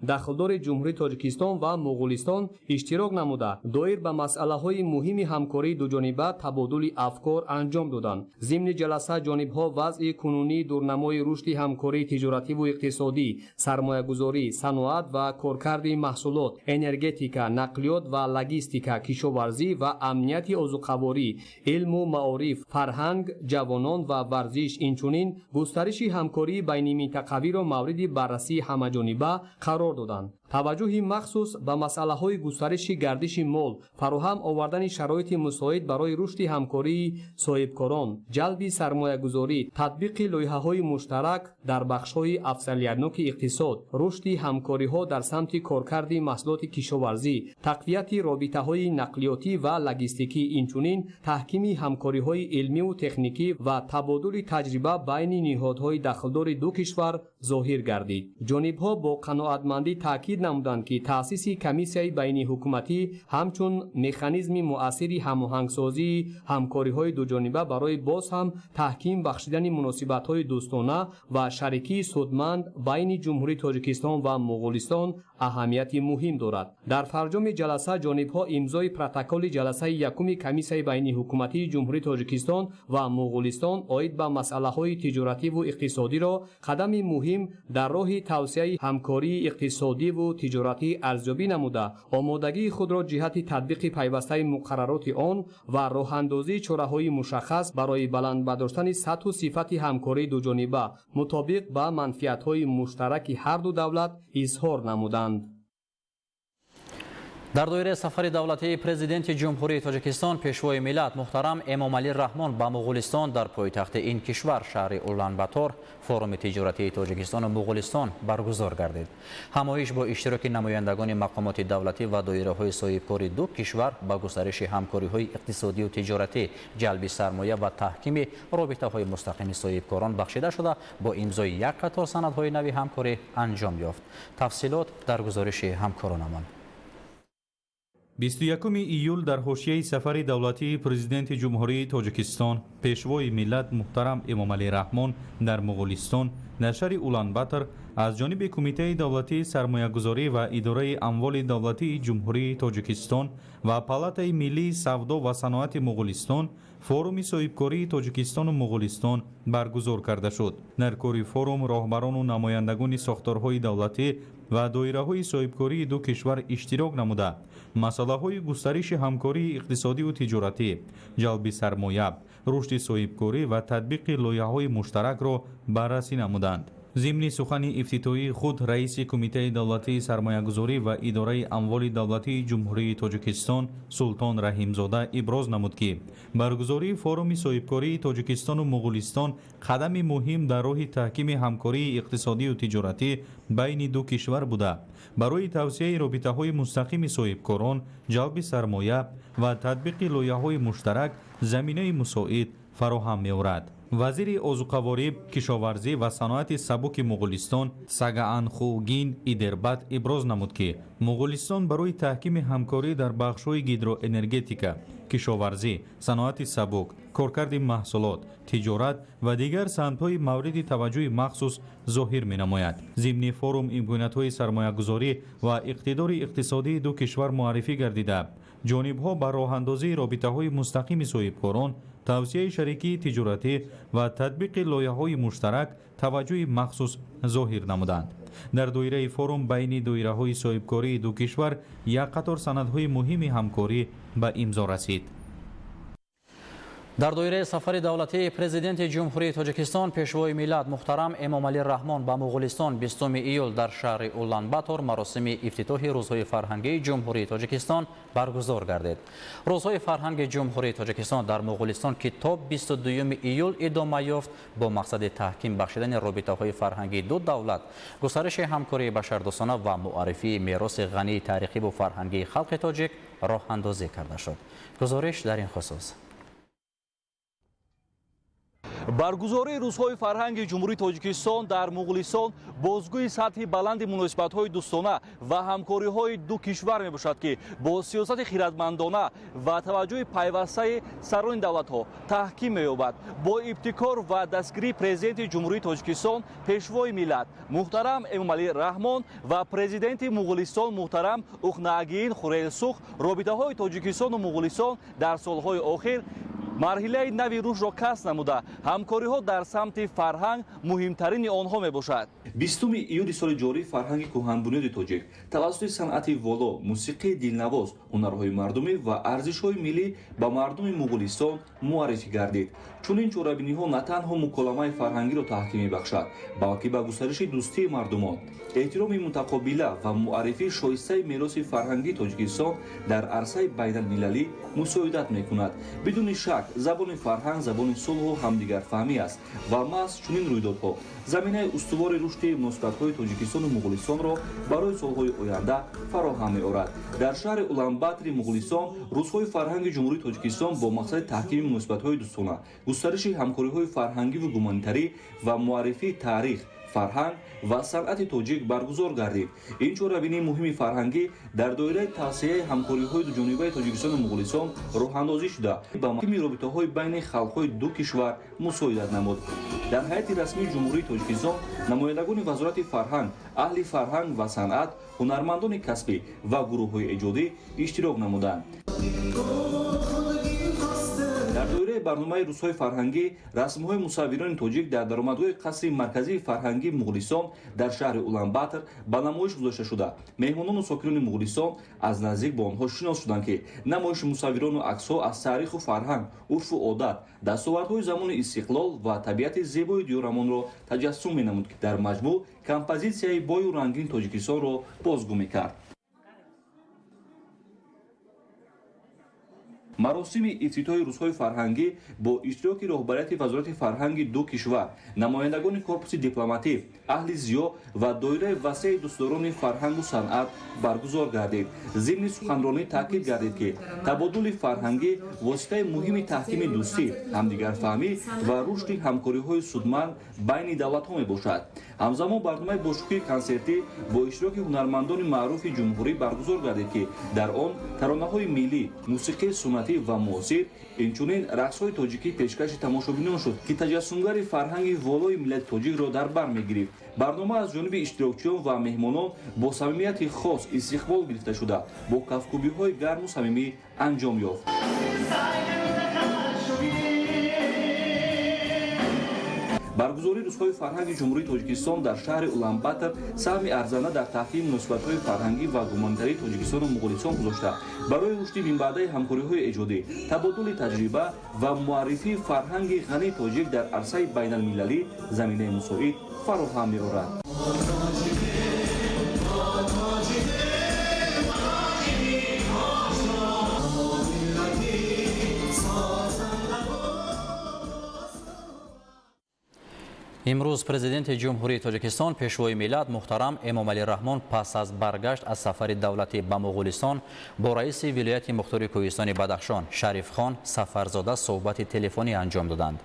Speaker 6: دخلدار جمهوری تاجیکستان و مغولستان اشتراک نموده دایر به مسائل‌های مهم همکاری دوجانبه تبادل افکار انجام دادند. ضمن جلسه جانب‌ها وضع کنونی دورنمای رشد همکاری تجارتی و اقتصادی، سرمایه‌گذاری، صنعت و کارکرد محصولات، انرژتیکا، نقلیات و لوجستیک، کشاورزی و امنیت آذوقه‌واری، علم و معارف، فرهنگ، جوانان و ورزش اینچنین گسترش همکاری بین منطقوی را مورد بررسی همه‌جانبه قرار دادند. توجه مخصوص به مسائل‌های گسترش گردش مال، فراهم آوردن شرایط مساعد برای رشد همکاری صاحبکاران، جلب سرمایه‌گذاری، تطبیق لایحه‌های مشترک در بخش‌های افضلیت‌ناک اقتصاد، رشد همکاری‌ها در سمت کارکرد محصولات کشاورزی، تقویت رابطه‌های نقلیاتی و لوجستیکی، اینچنین تحکیم همکاری‌های علمی و تکنیکی و تبادل تجربه بین نهادهای دخلدار دو کشور ظاهر گردید. جانب‌ها با قناعتمندی تاکید نمودند که تأسیس کمیسیون بین حکومتی همچون مکانیزم مؤثری هماهنگسازی همکاری‌های دوجانبه برای باز هم تحکیم بخشیدن مناسبت‌های دوستانه و شریکی سودمند بین جمهوری تاجیکستان و مغولستان اهمیت مهم دارد. در فرجام جلسه جانب‌ها امضای پروتکل جلسه یکم کمیسیون بین حکومتی جمهوری تاجیکستان و مغولستان عاید به مسائل‌های تجارتی و اقتصادی را قدم مهم در راه توسعه همکاری اقتصادی و تجارتی ارزیابی نموده آمادگی خود را جهت تطبیق پیوسته مقررات آن و راه‌اندازی چاره‌های مشخص برای بلند برداشتن سطح و صفت همکاری دوجانبه مطابق با منفعت‌های مشترک هر دو دولت اظهار نمودند.
Speaker 1: در دایره سفر دولتی پرزیدنت جمهوری تاجیکستان پیشوای ملت محترم امامعلی رحمان با مغولستان در پایتخت این کشور شهر اولانباتور فورم تجارتی تاجیکستان و مغولستان برگزار گردید. همایش با اشتراک نمایندگان مقامات دولتی و دایره‌های صاحبکار دو کشور با گسترش همکاری‌های اقتصادی و تجارتی، جلب سرمایه و تحکیم رابطه‌های مستقیم صاحبکاران بخشیده شده با امضای یک قطار سندهای نوی همکاری انجام یافت. تفصیلات در گزارش همکارانمان.
Speaker 7: 21 ایول در حوزه سفر دولتی پرزیدنت جمهوری تاجیکستان پیشوای ملت محترم امامعلی رحمان در مغولستان در شهر اولانباتور از جانب کمیته دولتی سرمایه‌گذاری و اداره اموال دولتی جمهوری تاجیکستان و پالاتای ملی سودا و صنعت مغولستان فوروم صاحبکاری تاجیکستان و مغولستان برگزار کرده شد. در کار فوروم راهبران و نمایندگان ساختارهای دولتی و دایره‌های صاحبکاری دو کشور اشتراک نموده مسائل‌های گسترش همکاری اقتصادی و تجارتی، جلب سرمایه، رشد صاحبکاری و تطبیق لایحه‌های مشترک را بررسی نمودند. ضمن سخن افتتاحی خود رئیس کمیته دولتی سرمایه‌گذاری و اداره اموال دولتی جمهوری تاجیکستان سلطان رحیمزاده ابراز نمود که برگزاری فورум صاحبکاری تاجیکستان و مغولستان قدم مهم در راه تحکیم همکاری اقتصادی و تجارتی بین دو کشور بوده. برای توسعه رابطه‌های مستقیم صاحبکاران، جلب سرمایه و تطبیق لایحه‌های مشترک زمینه مساعد فراهم می‌آورد. وزیر آذوقه‌واری، کشاورزی و صنعت سبک مغولستان ساگاانخوگین ایدربات ابراز نمود که مغولستان برای تحکیم همکاری در بخش‌های گیدروانرژتیکا، کشاورزی، صنعت سبک، کارکرد محصولات، تجارت و دیگر صنعت‌های مورد توجه مخصوص ظاهر می‌نماید. ضمن فورум امکانات‌های سرمایه‌گذاری و اقتدار اقتصادی دو کشور معرفی گردیده، جانب‌ها بر راه‌اندازی رابطه‌های مستقیم صاحبکاران، توسعه شریکی تجارتی و تطبیق لایحه‌های مشترک توجه مخصوص ظاهر نمودند. در دایره فورум بین دایره‌های صاحبکاری دو کشور یک قطار سندهای مهم همکاری به امضا رسید.
Speaker 1: در دایره سفر دولتی پرزیدنت جمهوری تاجیکستان پیشوای ملت محترم امامعلی رحمان به مغولستان 20 ایول در شهر اولانباتور مراسم افتتاح روزهای فرهنگی جمهوری تاجیکستان برگزار گردید. روزهای فرهنگ جمهوری تاجیکستان در مغولستان که تا 22 ایول ادامه یافت با مقصد تحکیم بخشیدن رابطه‌های فرهنگی دو دولت، گسترش همکاری بشردوستانه و معرفی میراث غنی تاریخی و فرهنگی خلق تاجیک راه اندازی کرده شد. گزارش در این خصوص.
Speaker 8: برگزاری روزهای فرهنگ جمهوری تاجیکستان در مغولستان بازگوی سطح بلند مناسبت‌های دوستانه و همکاری‌های دو کشور می‌باشد که با سیاست خردمندانه و توجه پیوسته سران دولت‌ها تحکیم می‌یابد. با ابتکار و دستگیری پرزیدنت جمهوری تاجیکستان پیشوای ملت محترم امامعلی رحمان و پرزیدنت مغولستان محترم اخناگین خورلسوخ رابطه‌های تاجیکستان و مغولستان در سال‌های اخیر مرحله نوی روش را کسب نموده، همکاری‌ها در سمت فرهنگ مهمترین آنها میباشد. 20 ایول سال جاری فرهنگ کهن‌بنیاد تاجیک توسط صنعت والا، موسیقی دلنواز، هنرهای مردمی و ارزش‌های ملی به مردم مغولستان معرفی گردید. چون این چورابینی‌ها نه تنها مکالمه فرهنگی را تحکیم می‌بخشد، بلکه به گسترش دوستی مردمان، احترام متقابل و معرفی شایسته میراث فرهنگی تاجیکستان در عرصه بین‌المللی مساعدت می‌کند. بدون شک زبان فرهنگ زبان صلح و همدیگرفهمی است و محض چنین رویدادها زمینه استوار رشد مناسبت‌های تاجیکستان و مغولستان را برای سال‌های آینده فراهم می‌آورد. در شهر اولانباتور مغولستان روزهای فرهنگ جمهوری تاجیکستان با مقصد تحکیم مناسبت‌های دوستانه، گسترش همکاری‌های فرهنگی و گومانیتری و معرفی تاریخ، فرهنگ و صنعت تاجیک برگزار گردید. این چهاربینی مهم فرهنگی در دایره توسعه همکاری‌های دو جانبه تاجیکستان و مغولستان راه‌اندازی شده با تحکیم رابطه‌های بین خلق‌های دو کشور مساعدت نمود. در هیئت رسمی جمهوری تاجیکستان نمایندگان وزارت فرهنگ، اهل فرهنگ و صنعت، هنرمندان کسبی و گروه‌های ایجادی اشتراک نمودند. در دایره برنامه روزهای فرهنگی رسم‌های مصوران تاجیک در درآمدگاه قصر مرکزی فرهنگی مغولستان در شهر اولانباتور به نمایش گذاشته شده. مهمانان و ساکنان مغولستان از نزدیک با آنها شناس شدند که نمایش مصوران و عکس‌ها از تاریخ و فرهنگ، عرف و عادت، دستاوردهای زمان استقلال و طبیعت زیبای دیارمان را تجسم می‌نمود که در مجموع کمپوزیسیای بای و رنگین تاجیکستان را بازگو می‌کرد. مراسم افتتاح روزهای فرهنگی با اشتراک رهبریت وزارت فرهنگ دو کشور، نمایندگان کورپوس دیپلماتیک، اهل ضیا و دایره وسیع دوستداران فرهنگ و صنعت برگزار گردید. ضمن سخنرانی تاکید گردید که تبادل فرهنگی واسطه مهم تحکیم دوستی، همدیگرفهمی و رشد همکاری‌های سودمند بین دولت‌ها میباشد. همزمان برنامه باشکوهی کنسرتی با اشتراک هنرمندان معروف جمهوری برگزار گردید که در آن ترانه‌های ملی، موسیقی سنتی و معاصر، اینچنین رقص‌های تاجیکی پیشکش تماشابینان شد که تجسمگر فرهنگ والای ملت تاجیک را در بر می‌گرفت. برنامه از جانب اشتراکچیان و مهمانان با صمیمیت خاص استقبال گرفته شده، با کف‌کوبی‌های گرم و صمیمی انجام یافت.
Speaker 9: баргузории рӯзҳои фарҳанги ҷумҳурии тоҷикистон дар шаҳри уланбатор саҳми арзана дар таҳкими муносибатҳои фарҳангӣ ва гуманитарии тоҷикистону муғулистон гузошта барои рушди минбаъдаи ҳамкориҳои эҷодӣ, табодули таҷриба ва муаррифии фарҳанги ғании тоҷик дар арсаи байналмилалӣ заминаи мусоид фароҳам меорад.
Speaker 1: имрӯз президенти ҷумҳурии тоҷикистон пешвои миллат муҳтарам эмомалӣ раҳмон пас аз баргашт аз сафари давлатӣ ба муғулистон бо раиси вилояти мухтори кӯҳистони Бадахшон Шарифхон Сафарзода суҳбати телефонӣ анҷом доданд.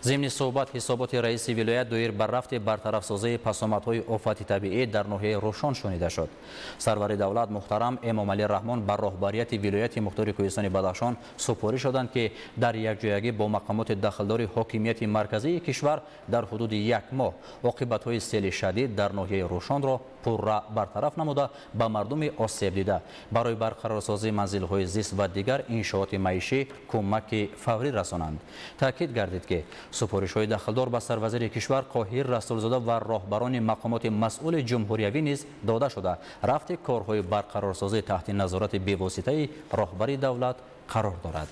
Speaker 1: зимни суҳбат ҳисоботи раиси вилоят доир бар рафти бартарафсозии пасомадҳои офати табиӣ дар ноҳияи Рӯшон шунида шуд. сарвари давлат муҳтарам эмомалӣ раҳмон ба роҳбарияти вилояти мухтори кӯҳистони Бадахшон супорӣ шуданд ки дар якҷоягӣ бо мақомоти дахлдори ҳокимияти марказии кишвар дар ҳудуди як моҳ оқибатҳои сели шадид дар ноҳияи Рӯшонро пурра бартараф намуда ба мардуми осебдида барои барқарорсозии манзилҳои зист ва дигар иншооти маишӣ кӯмаки фаврӣ расонанд. таъкид гардид ки супоришҳои дахлдор ба сарвазири кишвар Қоҳир Расулзода ва роҳбарони мақомоти масъули ҷумҳуриявӣ низ дода шуда рафти корҳои барқарорсозӣ таҳти назорати бевоситаи роҳбари давлат қарор дорад.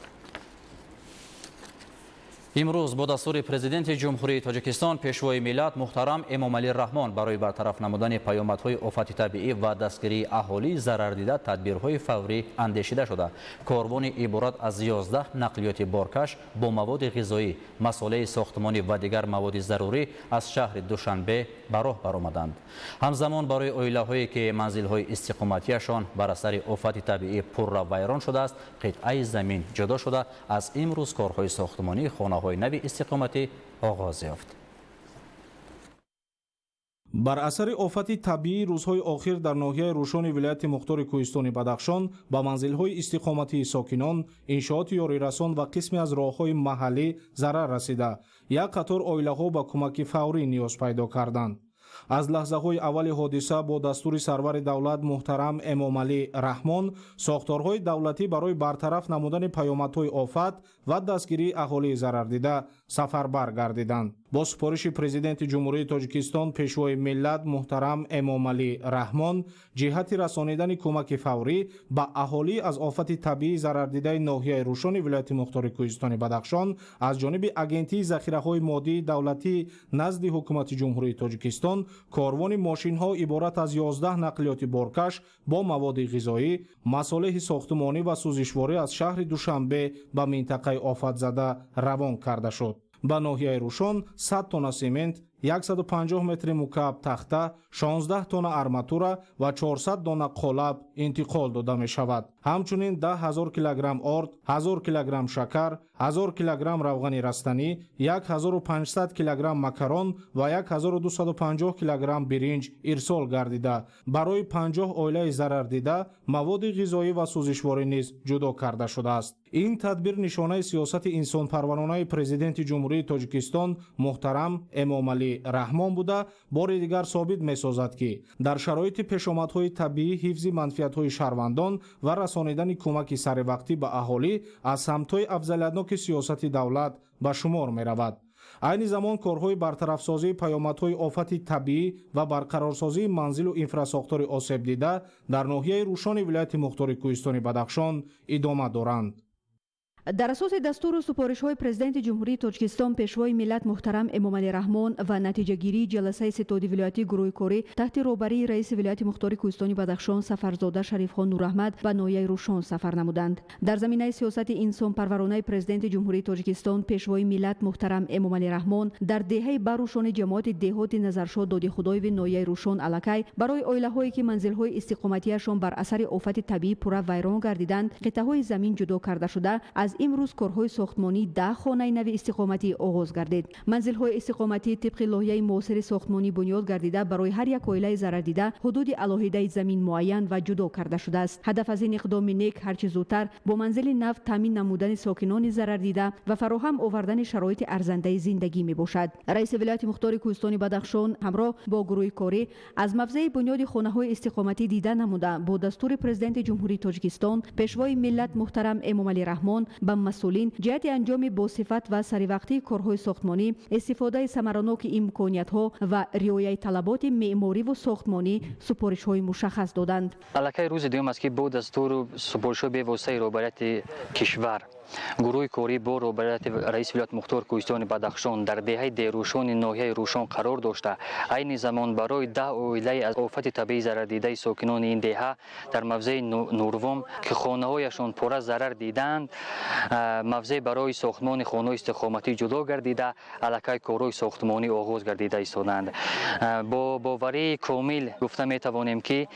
Speaker 1: имрӯз бо дастури президенти ҷумҳурии тоҷикистон пешвои миллат муҳтарам эмомалӣ раҳмон барои бартараф намудани паёмадҳои офати табиӣ ва дастгирии аҳолии зарардида тадбирҳои фаврӣ андешида шуда корвони иборат аз 11 нақлиёти боркаш бо маводи ғизоӣ, масолеҳи сохтмонӣ ва дигар маводи зарурӣ аз шаҳри Душанбе ба роҳ баромаданд. ҳамзамон барои оилаҳое ки манзилҳои истиқоматиашон бар асари офати табиӣ пурра вайрон шудааст қитъаи замин ҷудо шуда аз имрӯз корҳои сохтмонии хонаҳои нави истиқоматӣ оғоз ёфт.
Speaker 10: бар асари офати табиӣ рӯзҳои охир дар ноҳияи Рӯшони вилояти мухтори кӯҳистони Бадахшон ба манзилҳои истиқоматии сокинон, иншооти ёрирасон ва қисме аз роҳҳои маҳаллӣ зарар расида, як қатор оилаҳо ба кӯмаки фаврӣ ниёз пайдо карданд. аз лаҳзаҳои аввали ҳодиса бо дастури сарвари давлат муҳтарам эмомалӣ раҳмон сохторҳои давлатӣ барои бартараф намудани паёмадҳои офат ва дастгирии аҳолии зарардида сафарбар гардиданд. бо супориши президенти ҷумҳурии тоҷикистон пешвои миллат муҳтарам эмомалӣ раҳмон ҷиҳати расонидани кӯмаки фаврӣ ба аҳолӣ аз офати табиӣ зарардидаи ноҳияи Рӯшони вилояти мухтори кӯҳистони Бадахшон аз ҷониби агентии захираҳои моддии давлатӣ назди ҳукумати ҷумҳурии тоҷикистон корвони мошинҳо иборат аз 11 нақлиёти боркаш бо маводи ғизоӣ, масолеҳи сохтмонӣ ва сӯзишворӣ аз шаҳри Душанбе ба минтақаи офатзада равон карда шуд. ба ноҳияи Рӯшон 100 тонна семент, 150 метри мукааб тахта, 16 тонна арматура ва 400 дона қолаб интиқол дода мешавад. ҳамчунин 10 000 килограмм орд, 1000 килограмм шакар, 1000 килограмм равғани растанӣ, 1500 килограмм макарон ва 1250 килограмм биринҷ ирсол гардида барои 50 оилаи зарардида маводи ғизоӣ ва сӯзишворӣ низ ҷудо карда шудааст. ин тадбир нишонаи сиёсати инсонпарваронаи президенти ҷумҳурии тоҷикистон муҳтарам эмомалӣ раҳмон буда бори дигар собит месозад ки дар шароити пешомадҳои табиӣ ҳифзи манфиатҳои шаҳрвандон ва расонидани кӯмаки саривақтӣ ба аҳолӣ аз самтҳои афзалиятноки сиёсати давлат ба шумор меравад. айни замон корҳои бартарафсозии паёмадҳои офати табиӣ ва барқарорсозии манзилу инфрасохтори осебдида дар ноҳияи Рӯшони вилояти мухтори кӯҳистони Бадахшон идома доранд.
Speaker 11: дар асоси дастуру супоришҳои президенти ҷумҳурии тоҷикистон пешвои миллат муҳтарам эмомалӣ раҳмон ва натиҷагирии ҷаласаи ситоди вилоятии гурӯҳи корӣ таҳти роҳбарии раиси вилояти мухтори кӯҳистони Бадахшон Сафарзода Шарифхон Нураҳмад ба ноҳияи Рӯшон сафар намуданд. дар заминаи сиёсати инсонпарваронаи президенти ҷумҳурии тоҷикистон пешвои миллат муҳтарам эмомалӣ раҳмон дар деҳаи барӯшони ҷамоати деҳоти Назаршод Доди Худоеви ноҳияи Рӯшон аллакай барои оилаҳое ки манзилҳои истиқоматиашон бар асари офати табиӣ пурра вайрон гардиданд қитъаҳои замин ҷудо карда шуда аз имрӯз корҳои сохтмонӣ 10 хонаи нави истиқоматӣ оғоз гардид. манзилҳои истиқоматӣ тибқи лоиҳаи муосири сохтмонӣ бунёд гардида барои ҳар як оилаи зарардида ҳудуди алоҳидаи замин муайян ва ҷудо карда шудааст. ҳадаф аз ин иқдоми нек ҳарчи зудтар бо манзили нав таъмин намудани сокинони зарардида ва фароҳам овардани шароити арзандаи зиндагӣ мебошад. раиси вилояти мухтори кӯҳистони Бадахшон ҳамроҳ бо гурӯҳи корӣ аз мавзеи бунёди хонаҳои истиқоматӣ дида намуда бо дастури президенти ҷумҳурии тоҷикистон пешвои миллат муҳтарам эмомалӣ раҳмон به مسئولین جهت انجام با صفت و سریوقتی کارهای ساختمانی، استفاده ثمراناک امکانیت‌ها و رعایت طلبات معماری و ساختمانی سپارش‌های مشخص دادند.
Speaker 12: الکی روز دوم است که با دستور سپارش‌های به واسطه روبرت کشور گروه کاری با روبرت رئیس ولایت مختار کوهستان بدخشان در دهه دیروشان ناحیه روشان قرار داشته. عین زمان برای 10 عائله از آفت طبیعی ضرر دیده ساکنان این دهه در موضع نوروم که خانه‌هایشان پر ضرر دیدند، موضع برای ساختمان خانه استقامتی جدا گردیده، الکی کارهای ساختمانی آغاز گردیده ایستادند. با باوری کامل گفته می توانیم که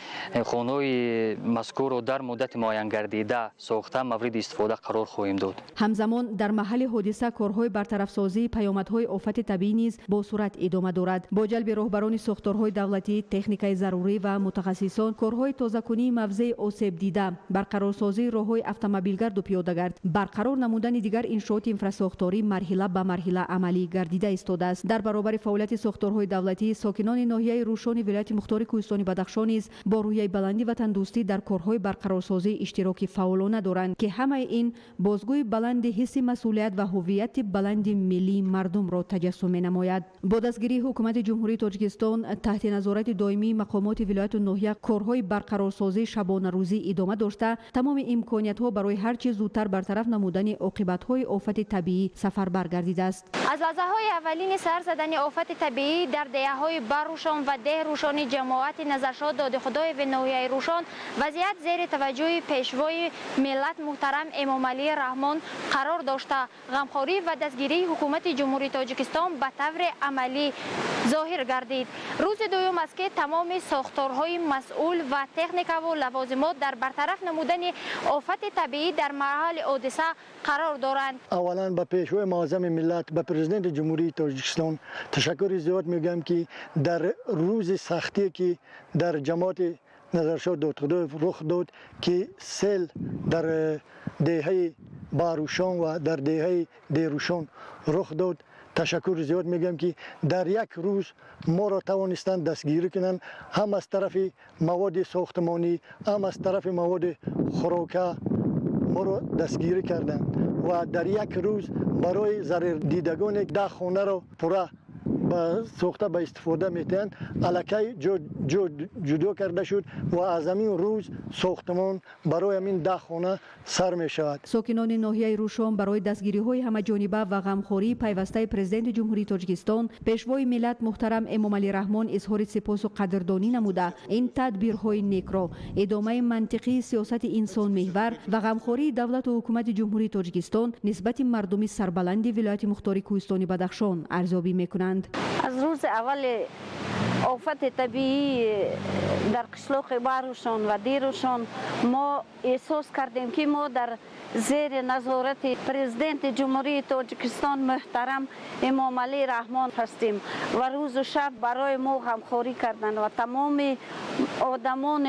Speaker 12: خانه‌های مذکور را در مدت معین گردیده ساخته مورد استفاده قرار خواهیم داد.
Speaker 11: همزمان در محل حادثه کارهای برطرف سازی پیامدهای آفت طبیعی نیز با سرعت ادامه دارد. با جلب راهبران ساختارهای دولتی، تکنیکای ضروری و متخصصان، کارهای تازه‌کنی موضع آسیب دیده، برقرارسازی راههای اتومبیلگرد و پیاده‌گرد، برقرار نمودن دیگر انشاءات انفراساختاری مرحله به مرحله عملی گردیده ایستاده است. در برابر فعالیت ساختارهای دولتی، ساکنان ناحیه روشان ولایت مختار کوهستان بدخشان نیز با روحیه بلندی و تندرستی در کارهای برقرارسازی اشتراکی فعالانه دارند که همه این بازگوی بلند حس مسئولیت و هویت بلند ملی مردم را تجسم می‌نماید. با دستگیری حکومت جمهوری تاجیکستان تحت نظارت دائمی مقامات ولایت و ناحیه کارهای برقرارسازی شبانه روزی ادامه داشته، تمام امکانیت‌ها برای هر چه زودتر برطرف نمودن عاقبت‌های آفت طبیعی سفربر گردیده است.
Speaker 13: از لحظه‌های اولین سر زدن آفت طبیعی در دهه‌های بروشان و ده روشان جماعت نظرشاد داد خدای و ناحیه روشان وضعیت زیر توجه پیشوای ملت محترم امام علی رحمان قرار داشته. غمخواری و دستگیری حکومت جمهوری تاجیکستان به طور عملی ظاهر گردید. روز دوم است که تمام ساختارهای مسئول و تکنیک و لوازمات در برطرف نمودن آفت طبیعی در محل حادثه قرار دارند.
Speaker 14: اولا به پیشوای معظم ملت، به پرزیدنت جمهوری تاجیکستان تشکر زیاد میگم که در روز سختی که در جماعت نظرشاد داد خدای رخ داد که سیل در دهه باروشان و در دهه دیروشان رخ داد، تشکر زیاد میگم که در یک روز ما را توانستند دستگیری کنند، هم از طرف مواد ساختمانی هم از طرف مواد خوراکه ما را دستگیری کردند و در یک روز برای ضرر دیدگان 10 خانه را پره ساخته به استفاده میتند الکی جدا کرده شد و از همین روز ساختمان برای همین 10 خانه سر می شود.
Speaker 11: ساکنان ناحیه روشان برای دستگیری های همه جانبه و غمخوری پیوسته پرزیدنت جمهوری تاجیکستان پیشوای ملت محترم امام علی رحمان اظهار سپاس و قدردانی نموده این تدبیرهای نیک را ادامه منطقی سیاست انسان محور و غمخوری دولت و حکومت جمهوری تاجیکستان نسبت مردمی سربلند ولایت مختار کوهستان بدخشان ارزیابی میکنند.
Speaker 15: از روز اول آفت طبیعی در قشلاق باروشان و دیروشان ما احساس کردیم که ما در زیر نظارت پرزیدنت جمهوری تاجیکستان محترم امام علی رحمان هستیم و روز و شب برای ما غمخواری کردند و تمام آدمان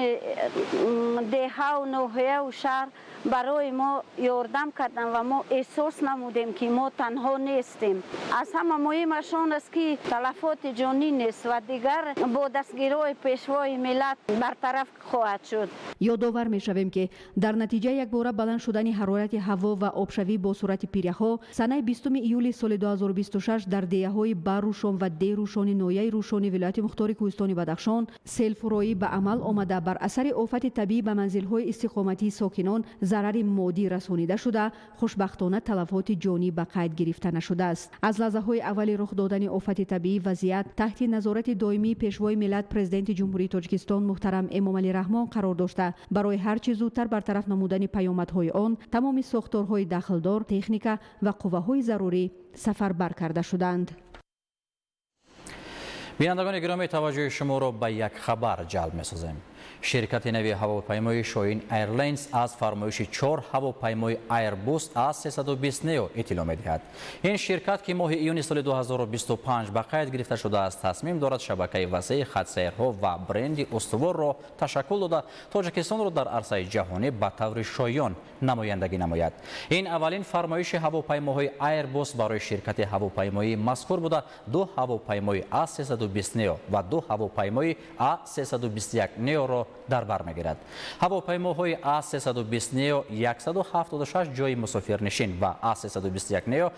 Speaker 15: دهه و ناحیه و شهر برای ما یاردم کردند و ما احساس نمودیم که ما تنها نیستیم. از همه مهمشان است که تلفات جانی نیست و دیگر با دستگیری پیشوای ملت برطرف خواهد شد.
Speaker 11: یادآور می‌شویم که در نتیجه یک باره بلند شدن حرارت هوا و آبشوی با صورت پیره‌ها سنه 20 ایول سال 2026 در دهه‌های باروشان و دیروشان ناحیه روشان ولایت مختار کوهستان بدخشان سیل فرایی به عمل آمده بر اثر آفت طبیعی به منزل‌های استقامتی ساکنان ضرر مادی رسانیده شده، خوشبختانه تلفات جانی به قید گرفته نشده است. از لحظه‌های اول رخ دادن آفت طبیعی وضعیت تحت نظارت دائمی پیشوای ملت پرزیدنت جمهوری تاجیکستان محترم امام علی رحمان قرار داشته برای هر چه زودتر برطرف نمودن پیامدهای آن تمام ساختارهای داخلدار، تکنیک و قوه‌های ضروری سفربر کرده شدند.
Speaker 1: بینندگان گرامی توجه شما را به یک خبر جلب می‌سازیم. شرکت نوی هواپیمای شاهین ایرلاینز از فرمایش 4 هواپیمای ایربوس از 320 نیو اطلاع می‌دهد. این شرکت که ماه ایون سال 2025 به قید گرفته شده است تصمیم دارد شبکه وسیع خط سیرها و برند استوار را تشکل داده تاجیکستان را در عرصه جهانی به طور شایان نمایندگی نماید. این اولین فرمایش هواپیماهای ایربوس برای شرکت هواپیمایی مذکور بوده 2 هواپیمای A320 نیو و 2 هواپیمای A321 نیو را را در بر میگیرد. هواپیماهای A320 نیو 176 جای مسافرنشین و A321 نیو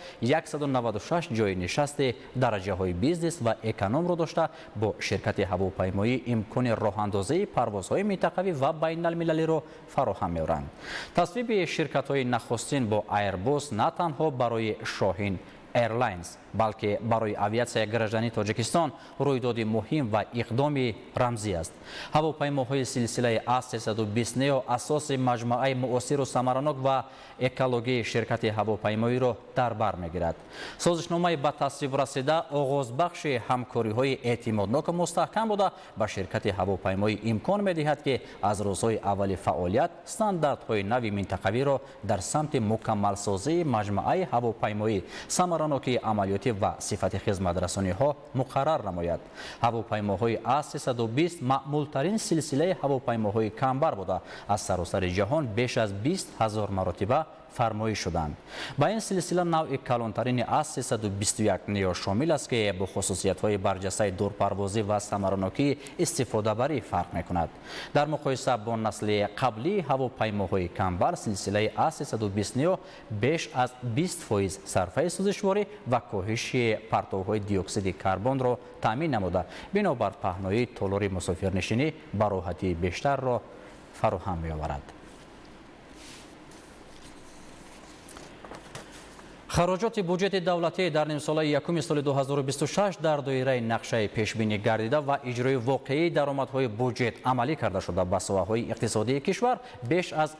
Speaker 1: 196 جای نشست درجه های بیزنس و اکونوم را داشته با شرکت هواپیمایی امکان راه اندازی پروازهای منطقوی و بین المللی را فراهم می‌آورند. تصویب شرکت های نخستین با ایربوس نه تنها برای شاهین ایرلاینز بلکه برای آویاسیای گراژانی تاجیکستان رویداد مهم و اقدام رمزی است. هواپیماهای سلسله A320 نیو اساس مجموعه مؤثر و ثمرانک و اکولوژی شرکت هواپیمایی را در بر میگیرد. سازشنامه به تصویب رسیده آغازبخش همکاری‌های اعتمادناک مستحکم بوده به شرکت هواپیمایی امکان می‌دهد که از روزهای اول فعالیت استانداردهای نوی منطقوی را در سمت مکمل سازی مجموعه هواپیمایی ثمرانک عملیاتی و صفت خدمت رسانی ها مقرر نماید. هواپیماهای A320 معمولترین سلسله هواپیماهای کمبر بوده از سراسر جهان بیش از 20,000 مرتبه فرمایش شدند. با این سلسله نوع کلانترین A321 نیو شامل است که با خصوصیت‌های برجسته دورپروازی و ثمرانکی استفاده بری فرق می‌کند. در مقایسه با نسل قبلی هواپیماهای کمبر سلسله A320 نیو بیش از 20% صرفه سوزشواری و کاهش پرتوهای دی اکسید کربن را تامین نموده بنابر پهنایی تالار مسافرنشینی با راحتی بیشتر را فراهم می‌آورد. خراجات بودجت دولتی در نیم ساله یکم سال 2026 در دایره نقشه پیشبینی گردیده و اجرای واقعی درآمدهای بودجت عملی کرده شده به ساحه‌های اقتصادی کشور بیش از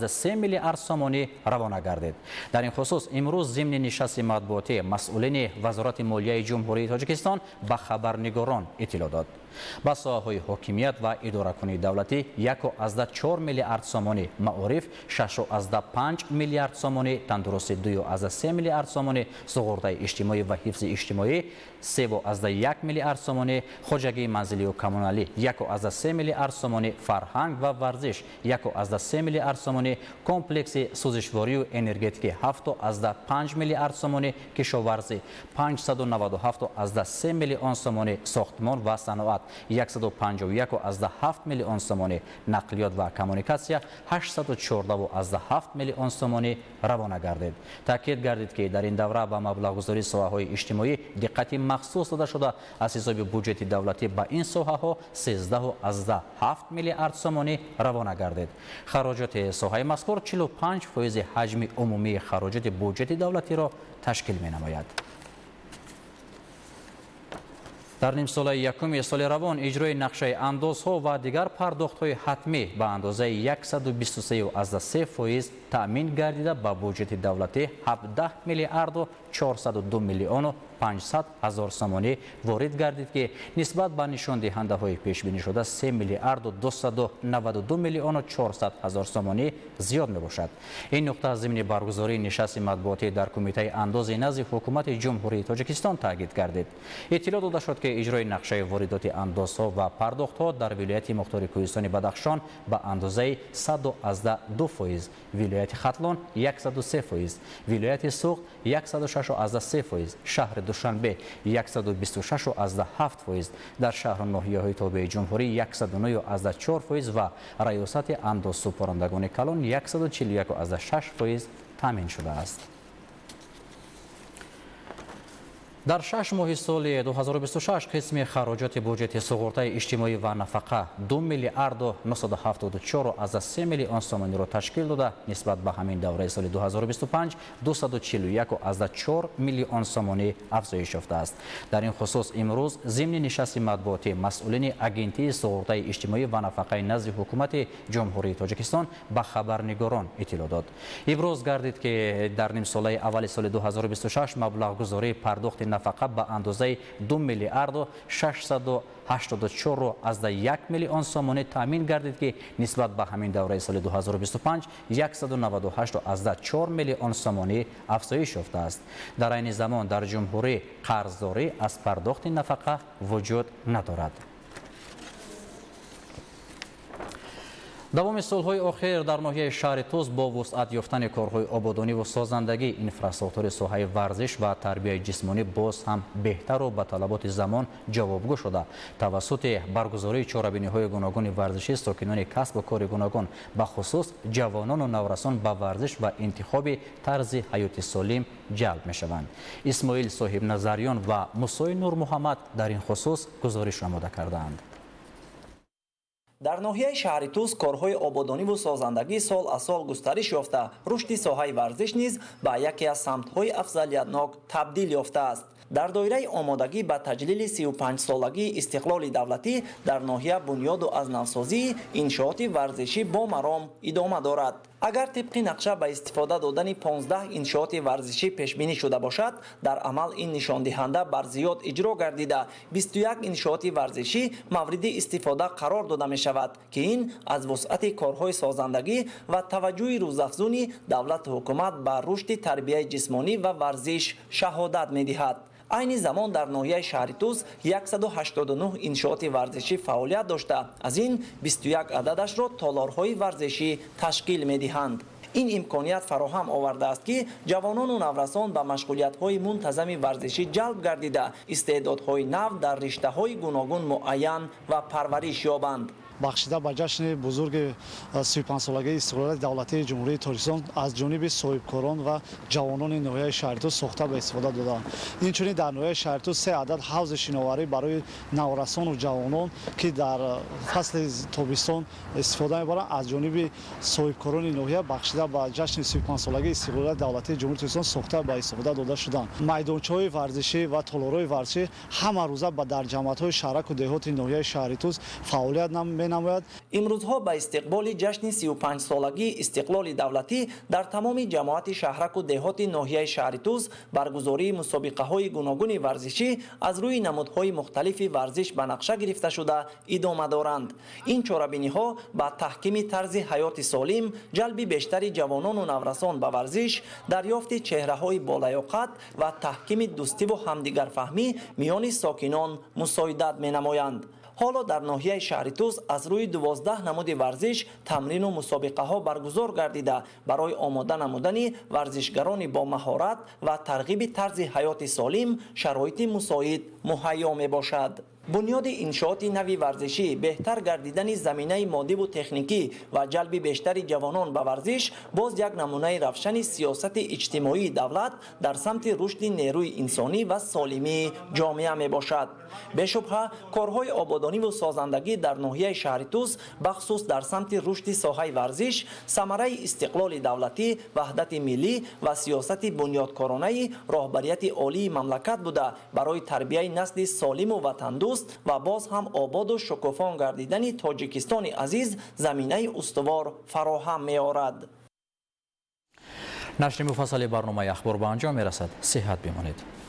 Speaker 1: 3 میلیارد سومانی روانه گردید. در این خصوص امروز ضمن نشست مطبوعاتی مسئولین وزارت مالیه جمهوری تاجیکستان به خبرنگاران اطلاع داد. با ساحه‌های حاکمیت و اداره‌کنی دولتی 1.4 میلیارد سومانی، معارف 6.5 میلیارد سومانی، تندرستی 2.3 میلیارد سومانی، سغورده اجتماعی و حفظ اجتماعی 3.1 میلیارد سومانی، خواجگی منزلی و کمونالی 1.3 میلیارد سومانی، فرهنگ و ورزش 1.3 میلیارد سومانی، کمپلکس سوزشواری و انرژتیک 7.5 میلیارد سومانی، کشاورزی 597.3 میلیون سومانی، ساختمان و صنعت 151.7 میلیون سومانی، نقلیات و کمونیکاسیا 814.7 میلیون سومانی روانه گردید. تاکید گردید که در این دوره به مبلغ‌گذاری ساحه‌های اجتماعی دقت مخصوص داده شده. از حساب بودجت دولتی به این ساحه‌ها 13.7 میلیارد سومانی روانه گردید. خراجات ساحه مذکور 45% حجم عمومی خراجات بودجت دولتی را تشکیل می‌نماید. در نیم ساله یکم سال روان اجرای نقشه اندازها و دیگر پرداخت‌های حتمی به اندازه 123.3% تأمین گردیده به بودجت دولتی 17 میلیارد و 402 میلیون و 500 هزار سومانی وارد گردید که نسبت به نشان دهنده های پیش بینی شده 3 میلیارد و 292 میلیون و 400 هزار سومانی زیاد می باشد. این نقطه ضمن برگزاری نشست مطبوعاتی در کمیته اندازه نزد حکومت جمهوری تاجیکستان تاکید گردید. اطلاع داده شد که اجرای نقشه واردات اندازها و پرداختها در ولایت مختار کوهستان بدخشان به اندازه 112%، ولایت ختلان 103%، ولایت سوق 106.3%، شهر دوشنبه 126.7%، در شهر و ناحیه‌های تابع جمهوری 109.4% و ریاست اندازسپارندگان کلان 141.6% تامین شده است. در 6 ماه سال 2026 قسم خراجات بودجت سغورده اجتماعی و نفقه 2 میلیارد و 974.3 میلیون سومانی را تشکیل داده. نسبت به همین دوره سال 2025 241.4 میلیون سومانی افزایش یافته است. در این خصوص امروز ضمن نشست مطبوعاتی مسئولین اگنتی سغورده اجتماعی و نفقه نزد حکومت جمهوری تاجیکستان به خبرنگاران اطلاع داد. ابراز گردید که در نیم ساله اول سال 2026 مبلغ گذاری پرداخت نفقه به اندازه 2 میلیارد و 684.1 میلیون سومانی تامین گردید که نسبت به همین دوره سال 2025 198.4 میلیون سومانی افزایش یافته است. در این زمان در جمهوری قرضداری از پرداخت نفقه وجود ندارد. دوام صلح‌های آخر در ناحیه شهر توس با وسعت یافتن کارهای آبادانی و سازندگی اینفراستراکچور ساحه ورزش و تربیت جسمانی باز هم بهتر و به طلبات زمان جوابگو شده توسط برگزاری چاره‌بینی‌های گوناگون ورزشی ساکنان کسب و کار گوناگون به خصوص جوانان و نورسان به ورزش و انتخاب طرز حیات سالم جلب می‌شوند. اسماعیل صاحب نظریان و موسی نور محمد در این خصوص گزارش آماده کردند.
Speaker 16: در ناحیه شهر توس کارهای آبادانی و سازندگی سال از سال گسترش یافته، رشد ساحه ورزش نیز به یکی از سمت‌های افضلیتناک تبدیل یافته است. در دایره آمادگی به تجلیل 35 سالگی استقلال دولتی در ناحیه بنیاد و از نوسازی انشاءات ورزشی با مرام ادامه دارد. اگر طبق نقشه به استفاده دادن 15 انشاءات ورزشی پیش بینی شده باشد، در عمل این نشان دهنده بر زیاد اجرا گردیده 21 انشاءات ورزشی مورد استفاده قرار داده می شود که این از وسعت کارهای سازندگی و توجه روزافزون دولت و حکومت بر رشد تربیت جسمانی و ورزش شهادت می دهد. عین زمان در ناحیه شهر توس 189 انشاءات ورزشی فعالیت داشته، از این 21 عددش را تالارهای ورزشی تشکیل می دهند. این امکانیت فراهم آورده است که جوانان و نورسان به مشغولیت‌های منتظم ورزشی جلب گردیده استعدادهای نو در رشته‌های گوناگون معین و پرورش یابند.
Speaker 17: بخشیده به جشن بزرگ 35 سالگی استقلال دولتی جمهوری تاجیکستان از جانب صاحبکاران و جوانان ناحیه شهر توس ساخته به استفاده دادند. اینچنین در ناحیه شهر توس 3 عدد حوض شناوری برای نورسان و جوانان که در فصل تابستان استفاده می‌برند از جانب صاحبکاران ناحیه بخشیده به جشن 35 سالگی استقلال دولتی جمهوری تاجیکستان ساخته به استفاده داده شدند. میدانچه‌های ورزشی و تالارهای ورزشی همه روزه به در جماعت‌های شهرک و دهات ناحیه شهر توس فعالیت نماید.
Speaker 16: امروزها به استقبال جشن 35 سالگی استقلال دولتی در تمام جماعت شهرک و دهات ناحیه شهر توس برگزاری مسابقه‌های گوناگون ورزشی از روی نمودهای مختلف ورزش به نقشه گرفته شده ادامه دارند. این چاره‌بینی‌ها با تحکیم طرز حیات سالم، جلب بیشتر جوانان و نورسان به ورزش، دریافت چهره‌های بالیاقت و تحکیم دوستی و همدیگرفهمی میان ساکنان مساعدت می‌نمایند. حالا در ناحیه شهر توس از روی 12 نمود ورزش تمرین و مسابقه ها برگزار گردیده برای آماده نمودن ورزشگران با مهارت و ترغیب طرز حیات سالم شرایط مساعد مهیا می باشد. بنیاد انشاءات نوی ورزشی، بهتر گردیدن زمینه مادی و تکنیکی و جلب بیشتر جوانان به ورزش باز یک نمونه روشن سیاست اجتماعی دولت در سمت رشد نیروی انسانی و سالمی جامعه می باشد. به شبهه کارهای آبادانی و سازندگی در ناحیه شهر توس بخصوص در سمت رشد ساحه ورزش ثمره استقلال دولتی، وحدت ملی و سیاست بنیادکارانه راهبریت عالی مملکت بوده برای تربیت نسل سالم و وطن دوست و باز هم آباد و شکوفا گردیدن تاجیکستان عزیز زمینه استوار فراهم می آورد.
Speaker 1: نشر مفصل برنامه اخبار به انجام می رسد. صحت بمانید.